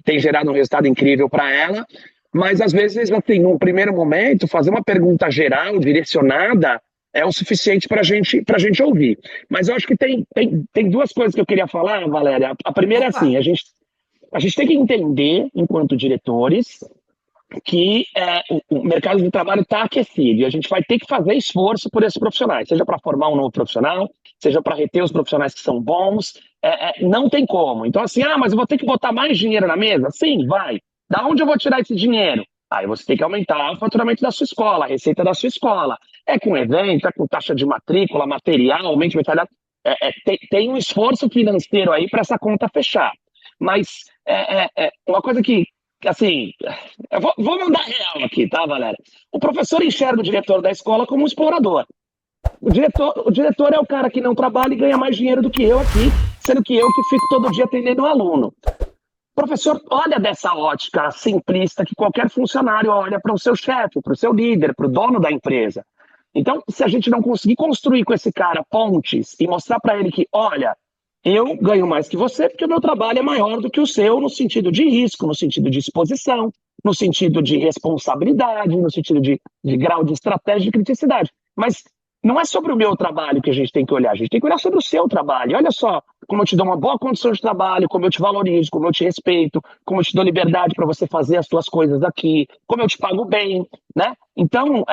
tem gerado um resultado incrível para ela. Mas às vezes, assim, num primeiro momento, fazer uma pergunta geral, direcionada, é o suficiente para gente ouvir. Mas eu acho que tem duas coisas que eu queria falar, Valéria. A primeira é Opa, assim, a gente tem que entender, enquanto diretores, que o mercado de trabalho está aquecido e a gente vai ter que fazer esforço por esses profissionais, seja para formar um novo profissional, seja para reter os profissionais que são bons, não tem como. Então, assim, mas eu vou ter que botar mais dinheiro na mesa? Sim, vai. Da onde eu vou tirar esse dinheiro? Aí você tem que aumentar o faturamento da sua escola, a receita da sua escola. É com evento, é com taxa de matrícula, material, aumento de material. Tem um esforço financeiro aí para essa conta fechar. Mas uma coisa que, assim, eu vou mandar real aqui, tá, Valéria? O professor enxerga o diretor da escola como um explorador. O diretor é o cara que não trabalha e ganha mais dinheiro do que eu aqui, sendo que eu que fico todo dia atendendo um aluno. O professor olha dessa ótica simplista que qualquer funcionário olha para o seu chefe, para o seu líder, para o dono da empresa. Então, se a gente não conseguir construir com esse cara pontes e mostrar para ele que, olha, eu ganho mais que você porque o meu trabalho é maior do que o seu no sentido de risco, no sentido de exposição, no sentido de responsabilidade, no sentido de grau de estratégia e de criticidade. Mas não é sobre o meu trabalho que a gente tem que olhar, a gente tem que olhar sobre o seu trabalho. Olha só, como eu te dou uma boa condição de trabalho, como eu te valorizo, como eu te respeito, como eu te dou liberdade para você fazer as suas coisas aqui, como eu te pago bem, né? Então,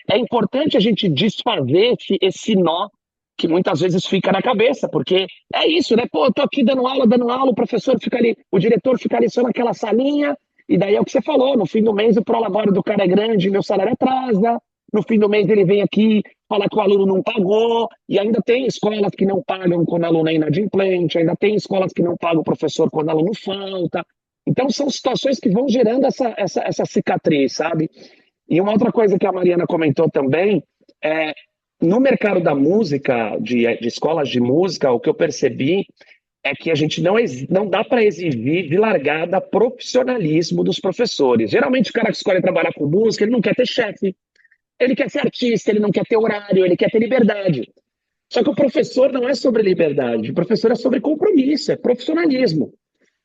é importante a gente desfazer esse nó que muitas vezes fica na cabeça, porque é isso, né? Pô, eu tô aqui dando aula, o professor fica ali, o diretor fica ali só naquela salinha, e daí é o que você falou, no fim do mês o prolabore do cara é grande, meu salário atrasa, no fim do mês ele vem aqui falar que o aluno não pagou, e ainda tem escolas que não pagam quando o aluno é inadimplente, ainda tem escolas que não pagam o professor quando o aluno falta. Então são situações que vão gerando essa cicatriz, sabe? E uma outra coisa que a Mariana comentou também é no mercado da música, de escolas de música, o que eu percebi é que a gente não dá para exigir de largada profissionalismo dos professores. Geralmente o cara que escolhe trabalhar com música, ele não quer ter chefe, ele quer ser artista, ele não quer ter horário, ele quer ter liberdade. Só que o professor não é sobre liberdade, o professor é sobre compromisso, é profissionalismo.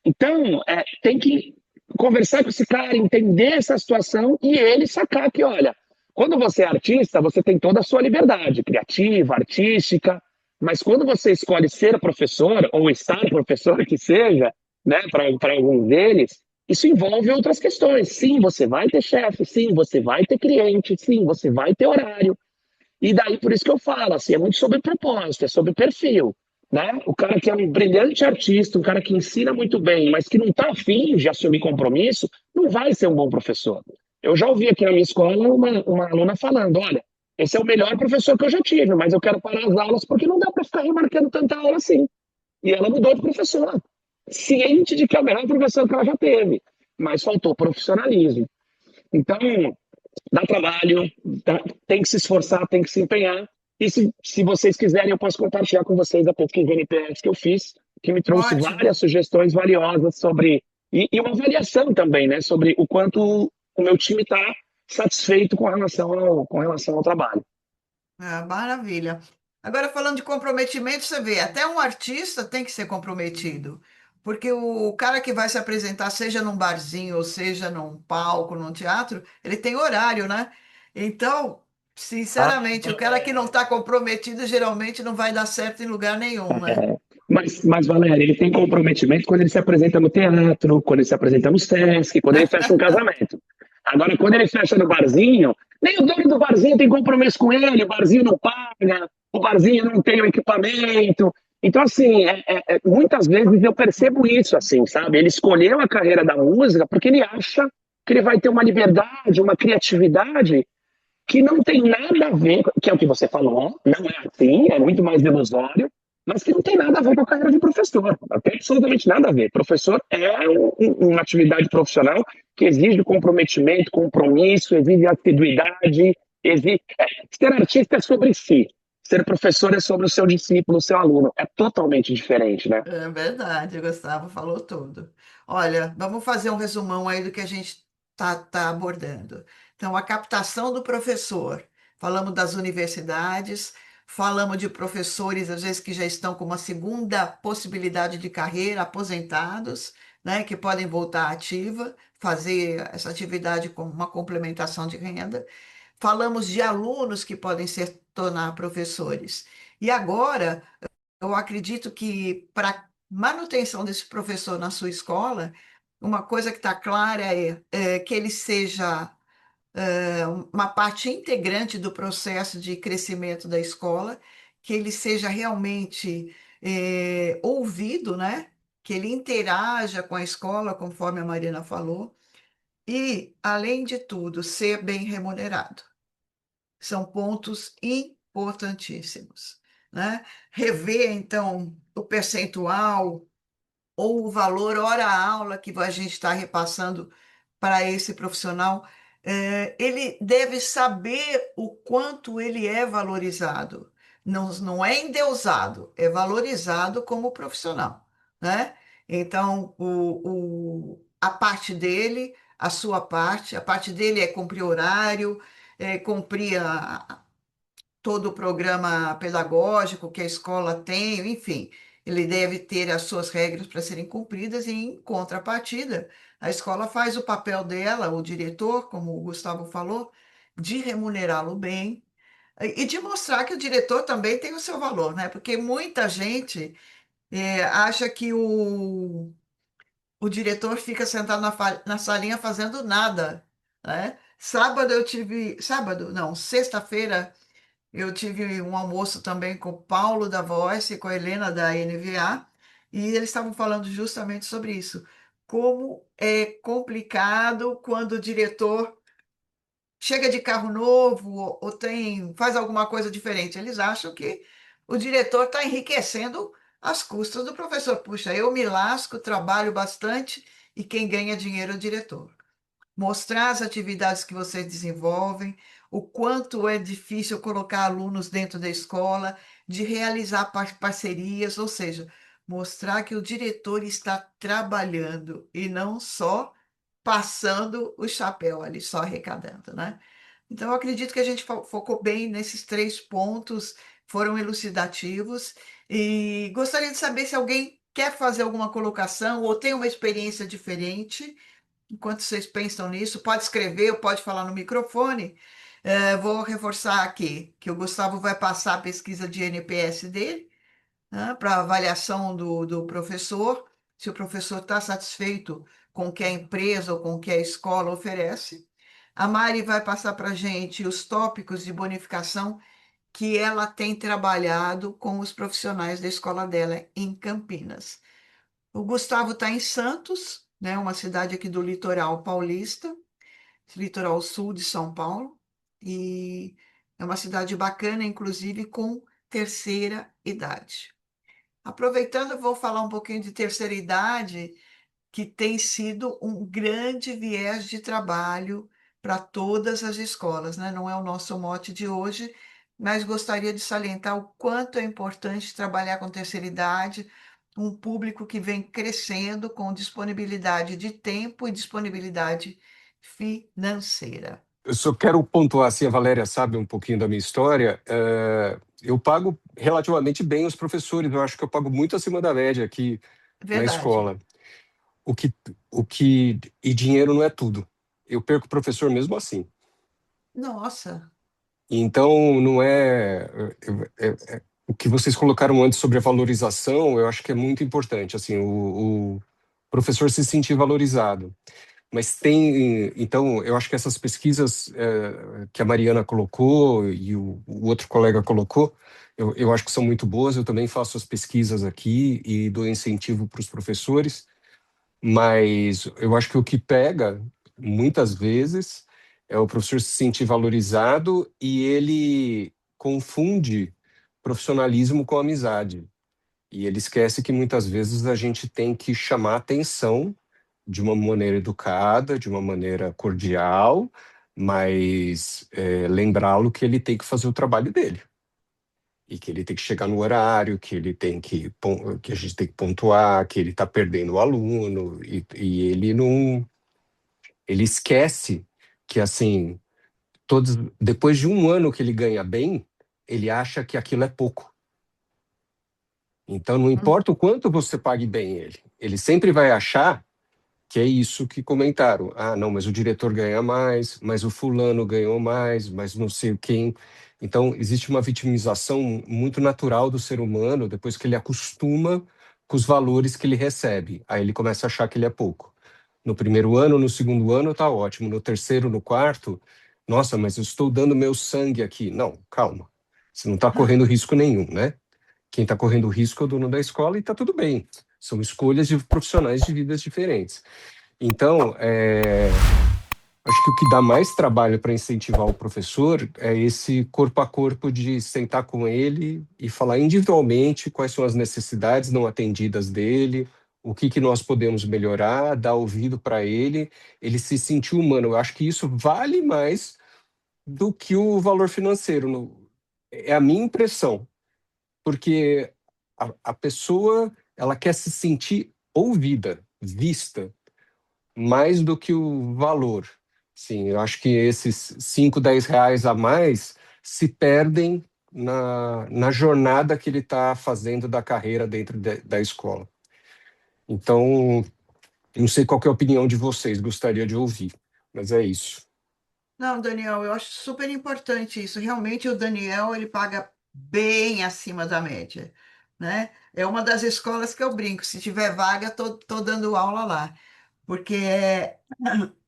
Então, tem que conversar com esse cara, entender essa situação e ele sacar que, olha, quando você é artista, você tem toda a sua liberdade criativa, artística, mas quando você escolhe ser professor, ou estar professor que seja, né, para alguns deles, isso envolve outras questões. Sim, você vai ter chefe, sim, você vai ter cliente, sim, você vai ter horário, e daí, por isso que eu falo, assim, é muito sobre propósito, é sobre perfil, né? O cara que é um brilhante artista, um cara que ensina muito bem, mas que não está afim de assumir compromisso, não vai ser um bom professor. Eu já ouvi aqui na minha escola uma aluna falando, olha, esse é o melhor professor que eu já tive, mas eu quero parar as aulas porque não dá para ficar remarcando tanta aula assim. E ela mudou de professor, ciente de que é o melhor professor que ela já teve, mas faltou profissionalismo. Então, dá trabalho, tem que se esforçar, tem que se empenhar. E se vocês quiserem, eu posso compartilhar com vocês a pesquisa de NPS que eu fiz, que me trouxe várias Ótimo. sugestões valiosas sobre. E uma avaliação também, né? Sobre o quanto o meu time está satisfeito com relação ao trabalho. Ah, maravilha. Agora, falando de comprometimento, você vê, até um artista tem que ser comprometido, porque o cara que vai se apresentar, seja num barzinho, ou seja num palco, num teatro, ele tem horário, né? Então, Ah, sinceramente, o cara que não está comprometido geralmente não vai dar certo em lugar nenhum, né? mas, Valéria, ele tem comprometimento quando ele se apresenta no teatro, quando ele se apresenta no Sesc, quando ele fecha um casamento. Agora, quando ele fecha no barzinho, nem o dono do barzinho tem compromisso com ele, o barzinho não paga, o barzinho não tem o equipamento. Então, assim, muitas vezes eu percebo isso, assim, sabe? Ele escolheu a carreira da música porque ele acha que ele vai ter uma liberdade, uma criatividade que não tem nada a ver, que é o que você falou, não é assim, é muito mais ilusório, mas que não tem nada a ver com a carreira de professor. Não tem absolutamente nada a ver. Professor é uma atividade profissional que exige comprometimento, compromisso, exige assiduidade, exige. Ser artista é sobre si. Ser professor é sobre o seu discípulo, o seu aluno. É totalmente diferente, né? É verdade, o Gustavo falou tudo. Olha, vamos fazer um resumão aí do que a gente tá abordando. Então, a captação do professor. Falamos das universidades, falamos de professores, às vezes, que já estão com uma segunda possibilidade de carreira, aposentados, né, que podem voltar à ativa, fazer essa atividade como uma complementação de renda. Falamos de alunos que podem se tornar professores. E agora, eu acredito que para manutenção desse professor na sua escola, uma coisa que está clara é que ele seja uma parte integrante do processo de crescimento da escola, que ele seja realmente ouvido, né? Que ele interaja com a escola, conforme a Marina falou, e, além de tudo, ser bem remunerado. São pontos importantíssimos, né? Rever, então, o percentual ou o valor hora-aula que a gente está repassando para esse profissional, ele deve saber o quanto ele é valorizado. Não, não é endeusado, é valorizado como profissional, né? Então, a parte dele, a parte dele é cumprir horário, cumprir todo o programa pedagógico que a escola tem, enfim, ele deve ter as suas regras para serem cumpridas e, em contrapartida, a escola faz o papel dela, o diretor, como o Gustavo falou, de remunerá-lo bem, E de mostrar que o diretor também tem o seu valor, né? Porque muita gente acha que o diretor fica sentado na salinha fazendo nada, né? Sábado, não, sexta-feira, eu tive um almoço também com o Paulo da Voice e com a Helena da NVA, e eles estavam falando justamente sobre isso. Como é complicado quando o diretor chega de carro novo ou faz alguma coisa diferente. Eles acham que o diretor está enriquecendo às custas do professor. Puxa, eu me lasco, trabalho bastante e quem ganha dinheiro é o diretor. Mostrar as atividades que vocês desenvolvem, o quanto é difícil colocar alunos dentro da escola, de realizar parcerias, ou seja, mostrar que o diretor está trabalhando e não só passando o chapéu ali, só arrecadando, né? Então, eu acredito que a gente focou bem nesses 3 pontos, foram elucidativos, e gostaria de saber se alguém quer fazer alguma colocação ou tem uma experiência diferente. Enquanto vocês pensam nisso, pode escrever ou pode falar no microfone. Vou reforçar aqui que o Gustavo vai passar a pesquisa de NPS dele, né, para avaliação do professor, se o professor está satisfeito com o que a empresa ou com o que a escola oferece. A Mari vai passar para a gente os tópicos de bonificação que ela tem trabalhado com os profissionais da escola dela em Campinas. O Gustavo está em Santos, né, uma cidade aqui do litoral paulista, litoral sul de São Paulo, e é uma cidade bacana, inclusive com terceira idade. Aproveitando, eu vou falar um pouquinho de terceira idade, que tem sido um grande viés de trabalho para todas as escolas, né? Não é o nosso mote de hoje, mas gostaria de salientar o quanto é importante trabalhar com terceira idade, um público que vem crescendo com disponibilidade de tempo e disponibilidade financeira. Eu só quero pontuar, assim, a Valéria sabe um pouquinho da minha história. Eu pago relativamente bem os professores, eu acho que eu pago muito acima da média aqui na Verdade. escola. O que, e dinheiro não é tudo. Eu perco professor mesmo assim. Nossa. Então, não o que vocês colocaram antes sobre a valorização, eu acho que é muito importante, assim, o professor se sentir valorizado. Mas então, eu acho que essas pesquisas que a Mariana colocou e o outro colega colocou, eu acho que são muito boas. Eu também faço as pesquisas aqui e dou incentivo para os professores, mas eu acho que o que pega, muitas vezes, é o professor se sentir valorizado e ele confunde profissionalismo com amizade. E ele esquece que muitas vezes a gente tem que chamar atenção de uma maneira educada, de uma maneira cordial, mas lembrá-lo que ele tem que fazer o trabalho dele e que ele tem que chegar no horário, que ele tem que a gente tem que pontuar, que ele está perdendo o aluno e ele não, ele esquece que assim depois de um ano que ele ganha bem, ele acha que aquilo é pouco. Então não importa o quanto você pague bem ele sempre vai achar que é isso que comentaram. Ah, não, mas o diretor ganha mais, mas o fulano ganhou mais, mas não sei quem. Então, existe uma vitimização muito natural do ser humano depois que ele acostuma com os valores que ele recebe. Aí ele começa a achar que ele é pouco. No primeiro ano, no segundo ano, tá ótimo. No terceiro, no quarto, nossa, mas eu estou dando meu sangue aqui. Não, calma. Você não está correndo risco nenhum, né? Quem está correndo risco é o dono da escola e está tudo bem. São escolhas de profissionais de vidas diferentes. Então, acho que o que dá mais trabalho para incentivar o professor é esse corpo a corpo de sentar com ele e falar individualmente quais são as necessidades não atendidas dele, o que nós podemos melhorar, dar ouvido para ele se sentir humano. Eu acho que isso vale mais do que o valor financeiro. É a minha impressão, porque a pessoa ela quer se sentir ouvida, vista, mais do que o valor. Sim, eu acho que esses 5, 10 reais a mais se perdem na jornada que ele está fazendo da carreira dentro da escola. Então, não sei qual que é a opinião de vocês, gostaria de ouvir, mas é isso. Não, Daniel, eu acho super importante isso. Realmente o Daniel, ele paga bem acima da média, né? É uma das escolas que eu brinco, se tiver vaga, tô dando aula lá, porque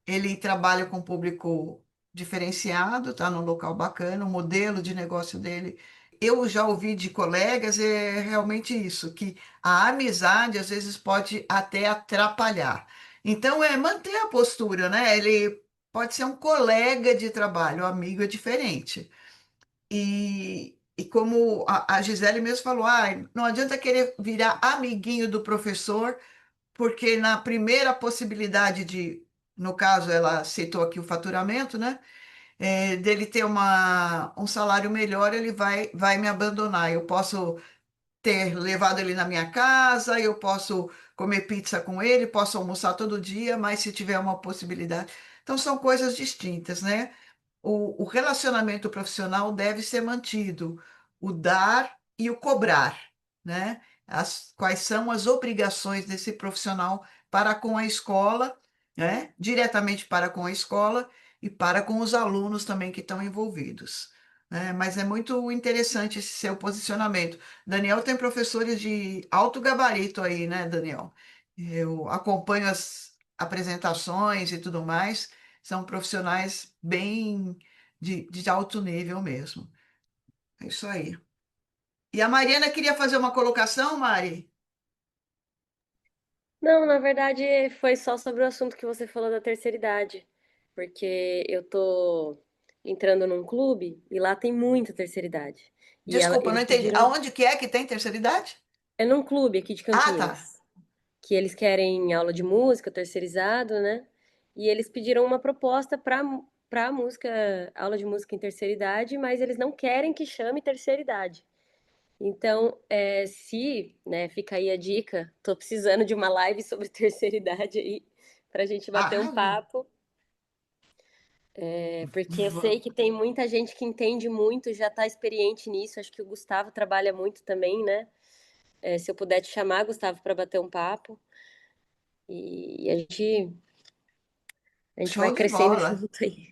ele trabalha com público diferenciado, tá num local bacana, o modelo de negócio dele. Eu já ouvi de colegas, é realmente isso, que a amizade às vezes pode até atrapalhar. Então, é manter a postura, né? Ele pode ser um colega de trabalho, o amigo é diferente. E como a Gisele mesmo falou, não adianta querer virar amiguinho do professor, porque na primeira possibilidade de, no caso, ela citou aqui o faturamento, né? Dele ter um salário melhor, ele vai me abandonar. Eu posso ter levado ele na minha casa, eu posso comer pizza com ele, posso almoçar todo dia, mas se tiver uma possibilidade. Então, são coisas distintas, né? O relacionamento profissional deve ser mantido, o dar e o cobrar, né? Quais são as obrigações desse profissional para com a escola, né? Diretamente para com a escola e para com os alunos também que estão envolvidos, né? Mas é muito interessante esse seu posicionamento. Daniel tem professores de alto gabarito aí, né, Daniel? Eu acompanho as apresentações e tudo mais, são profissionais bem de alto nível mesmo. É isso aí. E a Mariana queria fazer uma colocação, Mari? Não, na verdade foi só sobre o assunto que você falou da terceira idade, porque eu tô entrando num clube e lá tem muita terceira idade. Desculpa, não Eles entendi. pediram. Aonde que é que tem terceira idade? É num clube aqui de Ah, tá. Campinas, que eles querem aula de música terceirizado, né? E eles pediram uma proposta para música, aula de música em terceira idade, mas eles não querem que chame terceira idade. Então, se, né, fica aí a dica, tô precisando de uma live sobre terceira idade aí, pra gente bater um Ah, papo, porque eu sei que tem muita gente que entende muito, já tá experiente nisso, acho que o Gustavo trabalha muito também, né? Se eu puder te chamar, Gustavo, para bater um papo, e a gente vai show de crescendo bola. junto aí.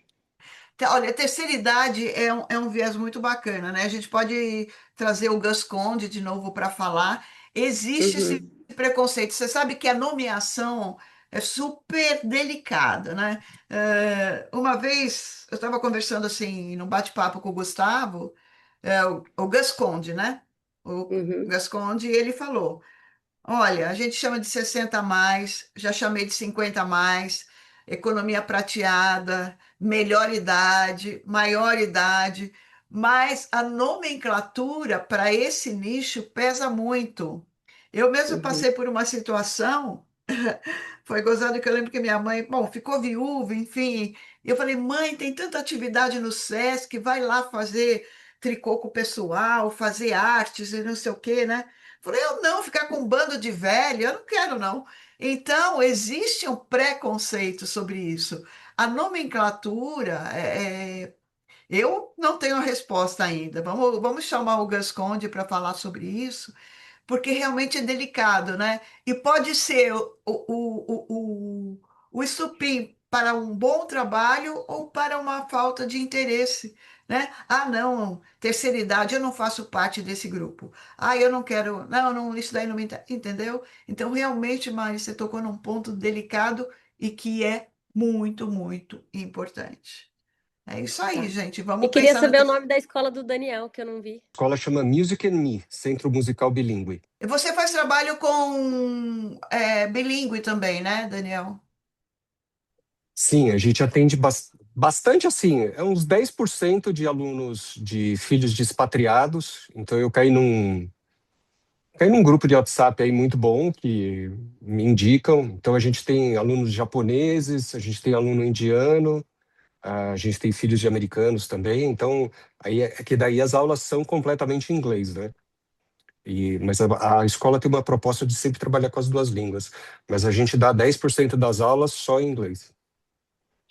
Olha, a terceira idade é um viés muito bacana, né? A gente pode trazer o Gus Conde de novo para falar. Existe esse Uhum, preconceito. Você sabe que a nomeação é super delicada, né? Uma vez eu estava conversando assim, num bate-papo com o Gustavo, o Gus Conde, né? O uhum, Gus Conde, ele falou. Olha, a gente chama de 60 a mais, já chamei de 50 a mais, economia prateada, melhor idade, maior idade, mas a nomenclatura para esse nicho pesa muito. Eu mesmo uhum, passei por uma situação, foi gozado que eu lembro que minha mãe, bom, ficou viúva, enfim. E eu falei, mãe, tem tanta atividade no SESC, vai lá fazer tricô com o pessoal, fazer artes e não sei o quê, né? Falei, eu não, ficar com um bando de velho, eu não quero, não. Então, existe um preconceito sobre isso. A nomenclatura, eu não tenho a resposta ainda. Vamos chamar o Gasconde para falar sobre isso, porque realmente é delicado, né? E pode ser o estupim para um bom trabalho ou para uma falta de interesse, né? Ah, não, terceira idade, eu não faço parte desse grupo. Ah, eu não quero, não, não, isso daí não me, entendeu? Então, realmente, Mari, você tocou num ponto delicado e que é muito, muito importante. É isso aí, tá. gente. E Vamos queria pensar no saber o terceiro. nome da escola do Daniel, que eu não vi. A escola chama Music and Me, Centro Musical Bilíngue. Você faz trabalho com bilíngue também, né, Daniel? Sim, a gente atende bastante assim, é uns 10% de alunos de filhos de expatriados. Então eu caí num grupo de WhatsApp aí muito bom que me indicam. Então a gente tem alunos japoneses, a gente tem aluno indiano, a gente tem filhos de americanos também. Então aí é que daí as aulas são completamente em inglês, né? Mas a escola tem uma proposta de sempre trabalhar com as duas línguas, mas a gente dá 10% das aulas só em inglês.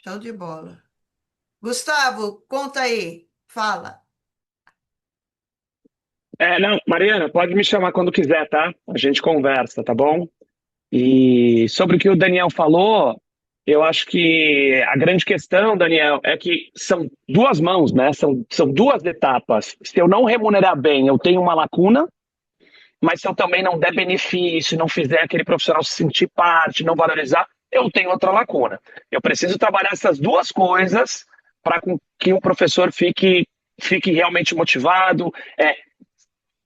Show de bola. Gustavo, conta aí. Fala. Não, Mariana, pode me chamar quando quiser, tá? A gente conversa, tá bom? E sobre o que o Daniel falou, Eu acho que a grande questão, Daniel, é que são duas mãos, né? São duas etapas. Se eu não remunerar bem, eu tenho uma lacuna, mas se eu também não der benefício, não fizer aquele profissional se sentir parte, não valorizar, eu tenho outra lacuna. Eu preciso trabalhar essas duas coisas para que o professor fique realmente motivado,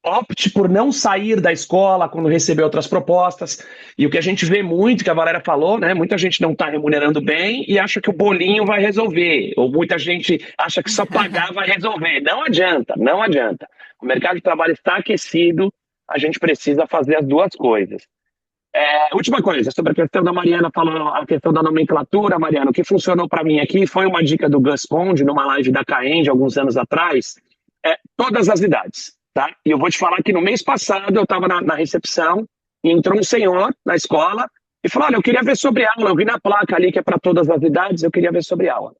opte por não sair da escola quando receber outras propostas. E o que a gente vê muito, que a Valéria falou, né? Muita gente não está remunerando bem e acha que o bolinho vai resolver. Ou muita gente acha que só pagar vai resolver. Não adianta, não adianta. O mercado de trabalho está aquecido, a gente precisa fazer as duas coisas. Última coisa, sobre a questão da Mariana, falou a questão da nomenclatura, Mariana, o que funcionou para mim aqui foi uma dica do Gus Conde, numa live da Caend, alguns anos atrás, todas as idades, tá? E eu vou te falar que no mês passado eu estava na recepção e entrou um senhor na escola e falou, olha, eu queria ver sobre aula, eu vi na placa ali que é para todas as idades, eu queria ver sobre aula.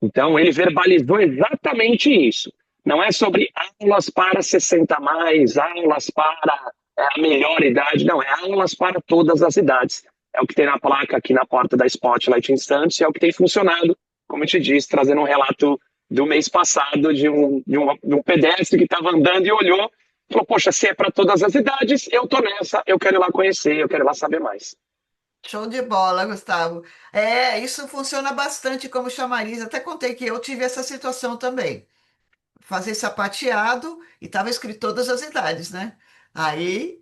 Então ele verbalizou exatamente isso. Não é sobre aulas para 60 mais, aulas para a melhor idade, não, é aulas para todas as idades. É o que tem na placa aqui na porta da Spotlight Instantes e é o que tem funcionado, como eu te disse, trazendo um relato do mês passado de um pedestre que estava andando e olhou e falou, poxa, se é para todas as idades, eu tô nessa, eu quero ir lá conhecer, eu quero ir lá saber mais. Show de bola, Gustavo. Isso funciona bastante como chamariz. Até contei que eu tive essa situação também. Fazer sapateado e estava escrito todas as idades, né? Aí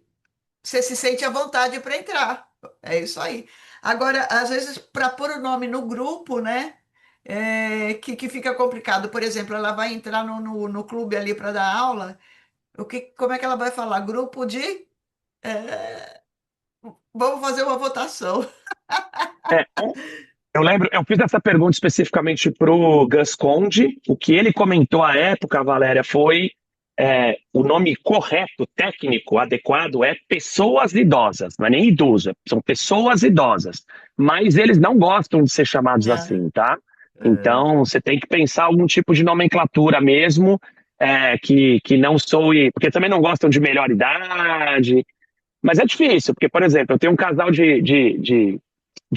você se sente à vontade para entrar. É isso aí. Agora, às vezes, para pôr o nome no grupo, né? Que fica complicado. Por exemplo, ela vai entrar no clube ali para dar aula. Como é que ela vai falar? Grupo de. é, Vamos fazer uma votação. É, eu lembro, eu fiz essa pergunta especificamente para o Gus Conde. O que ele comentou à época, Valéria, foi o nome correto, técnico, adequado é pessoas idosas, não é nem idoso, são pessoas idosas. Mas eles não gostam de ser chamados Ah, assim, tá? é. Então você tem que pensar algum tipo de nomenclatura mesmo, que não soe, porque também não gostam de melhor idade. Mas é difícil, porque, por exemplo, eu tenho um casal de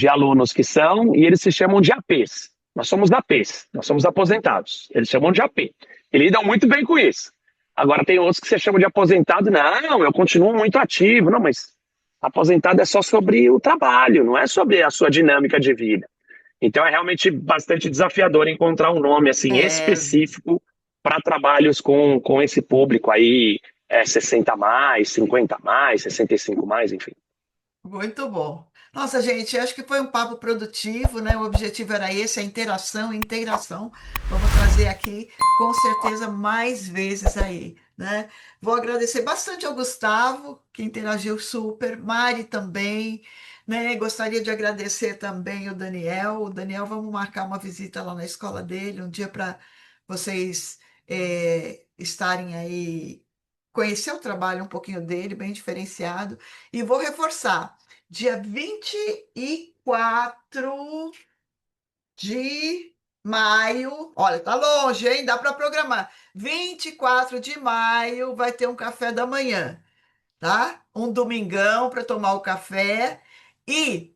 alunos que são, e eles se chamam de APs. Nós somos APs, nós somos aposentados. Eles chamam de AP. E lidam muito bem com isso. Agora tem outros que se chamam de aposentado. Não, eu continuo muito ativo. Não, mas aposentado é só sobre o trabalho, não é sobre a sua dinâmica de vida. Então é realmente bastante desafiador encontrar um nome assim É, específico para trabalhos com esse público aí, 60 mais, 50 mais, 65 mais, enfim. muito bom. Nossa, gente, acho que foi um papo produtivo, né? O objetivo era esse, a interação, integração. Vamos trazer aqui, com certeza, mais vezes aí, né? Vou agradecer bastante ao Gustavo, que interagiu super, Mari também, né? Gostaria de agradecer também o Daniel. O Daniel, vamos marcar uma visita lá na escola dele, um dia para vocês estarem aí, conhecer o trabalho um pouquinho dele, bem diferenciado. E vou reforçar. Dia 24 de maio. Olha, tá longe, hein? Dá para programar. 24 de maio vai ter um café da manhã, tá? Um domingão para tomar o café. E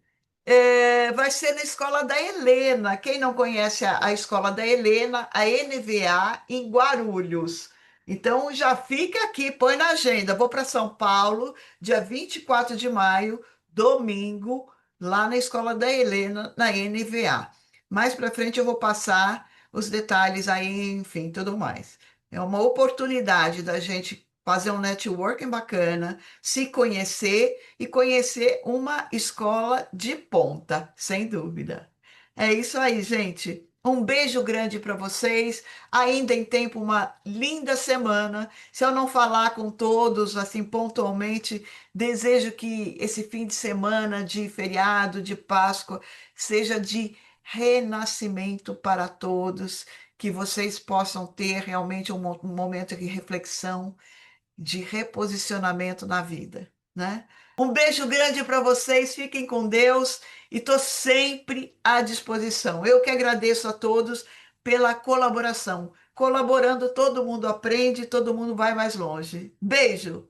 vai ser na escola da Helena. Quem não conhece a escola da Helena, a NVA, em Guarulhos. Então já fica aqui, põe na agenda. Vou para São Paulo, dia 24 de maio, domingo, lá na escola da Helena, na NVA. Mais para frente eu vou passar os detalhes aí, enfim, tudo mais. É uma oportunidade da gente fazer um networking bacana, se conhecer e conhecer uma escola de ponta, sem dúvida. É isso aí, gente. Um beijo grande para vocês. Ainda em tempo, uma linda semana. Se eu não falar com todos assim pontualmente, desejo que esse fim de semana de feriado, de Páscoa, seja de renascimento para todos, que vocês possam ter realmente um momento de reflexão, de reposicionamento na vida, né? Um beijo grande para vocês, fiquem com Deus e estou sempre à disposição. Eu que agradeço a todos pela colaboração. Colaborando, todo mundo aprende, todo mundo vai mais longe. Beijo!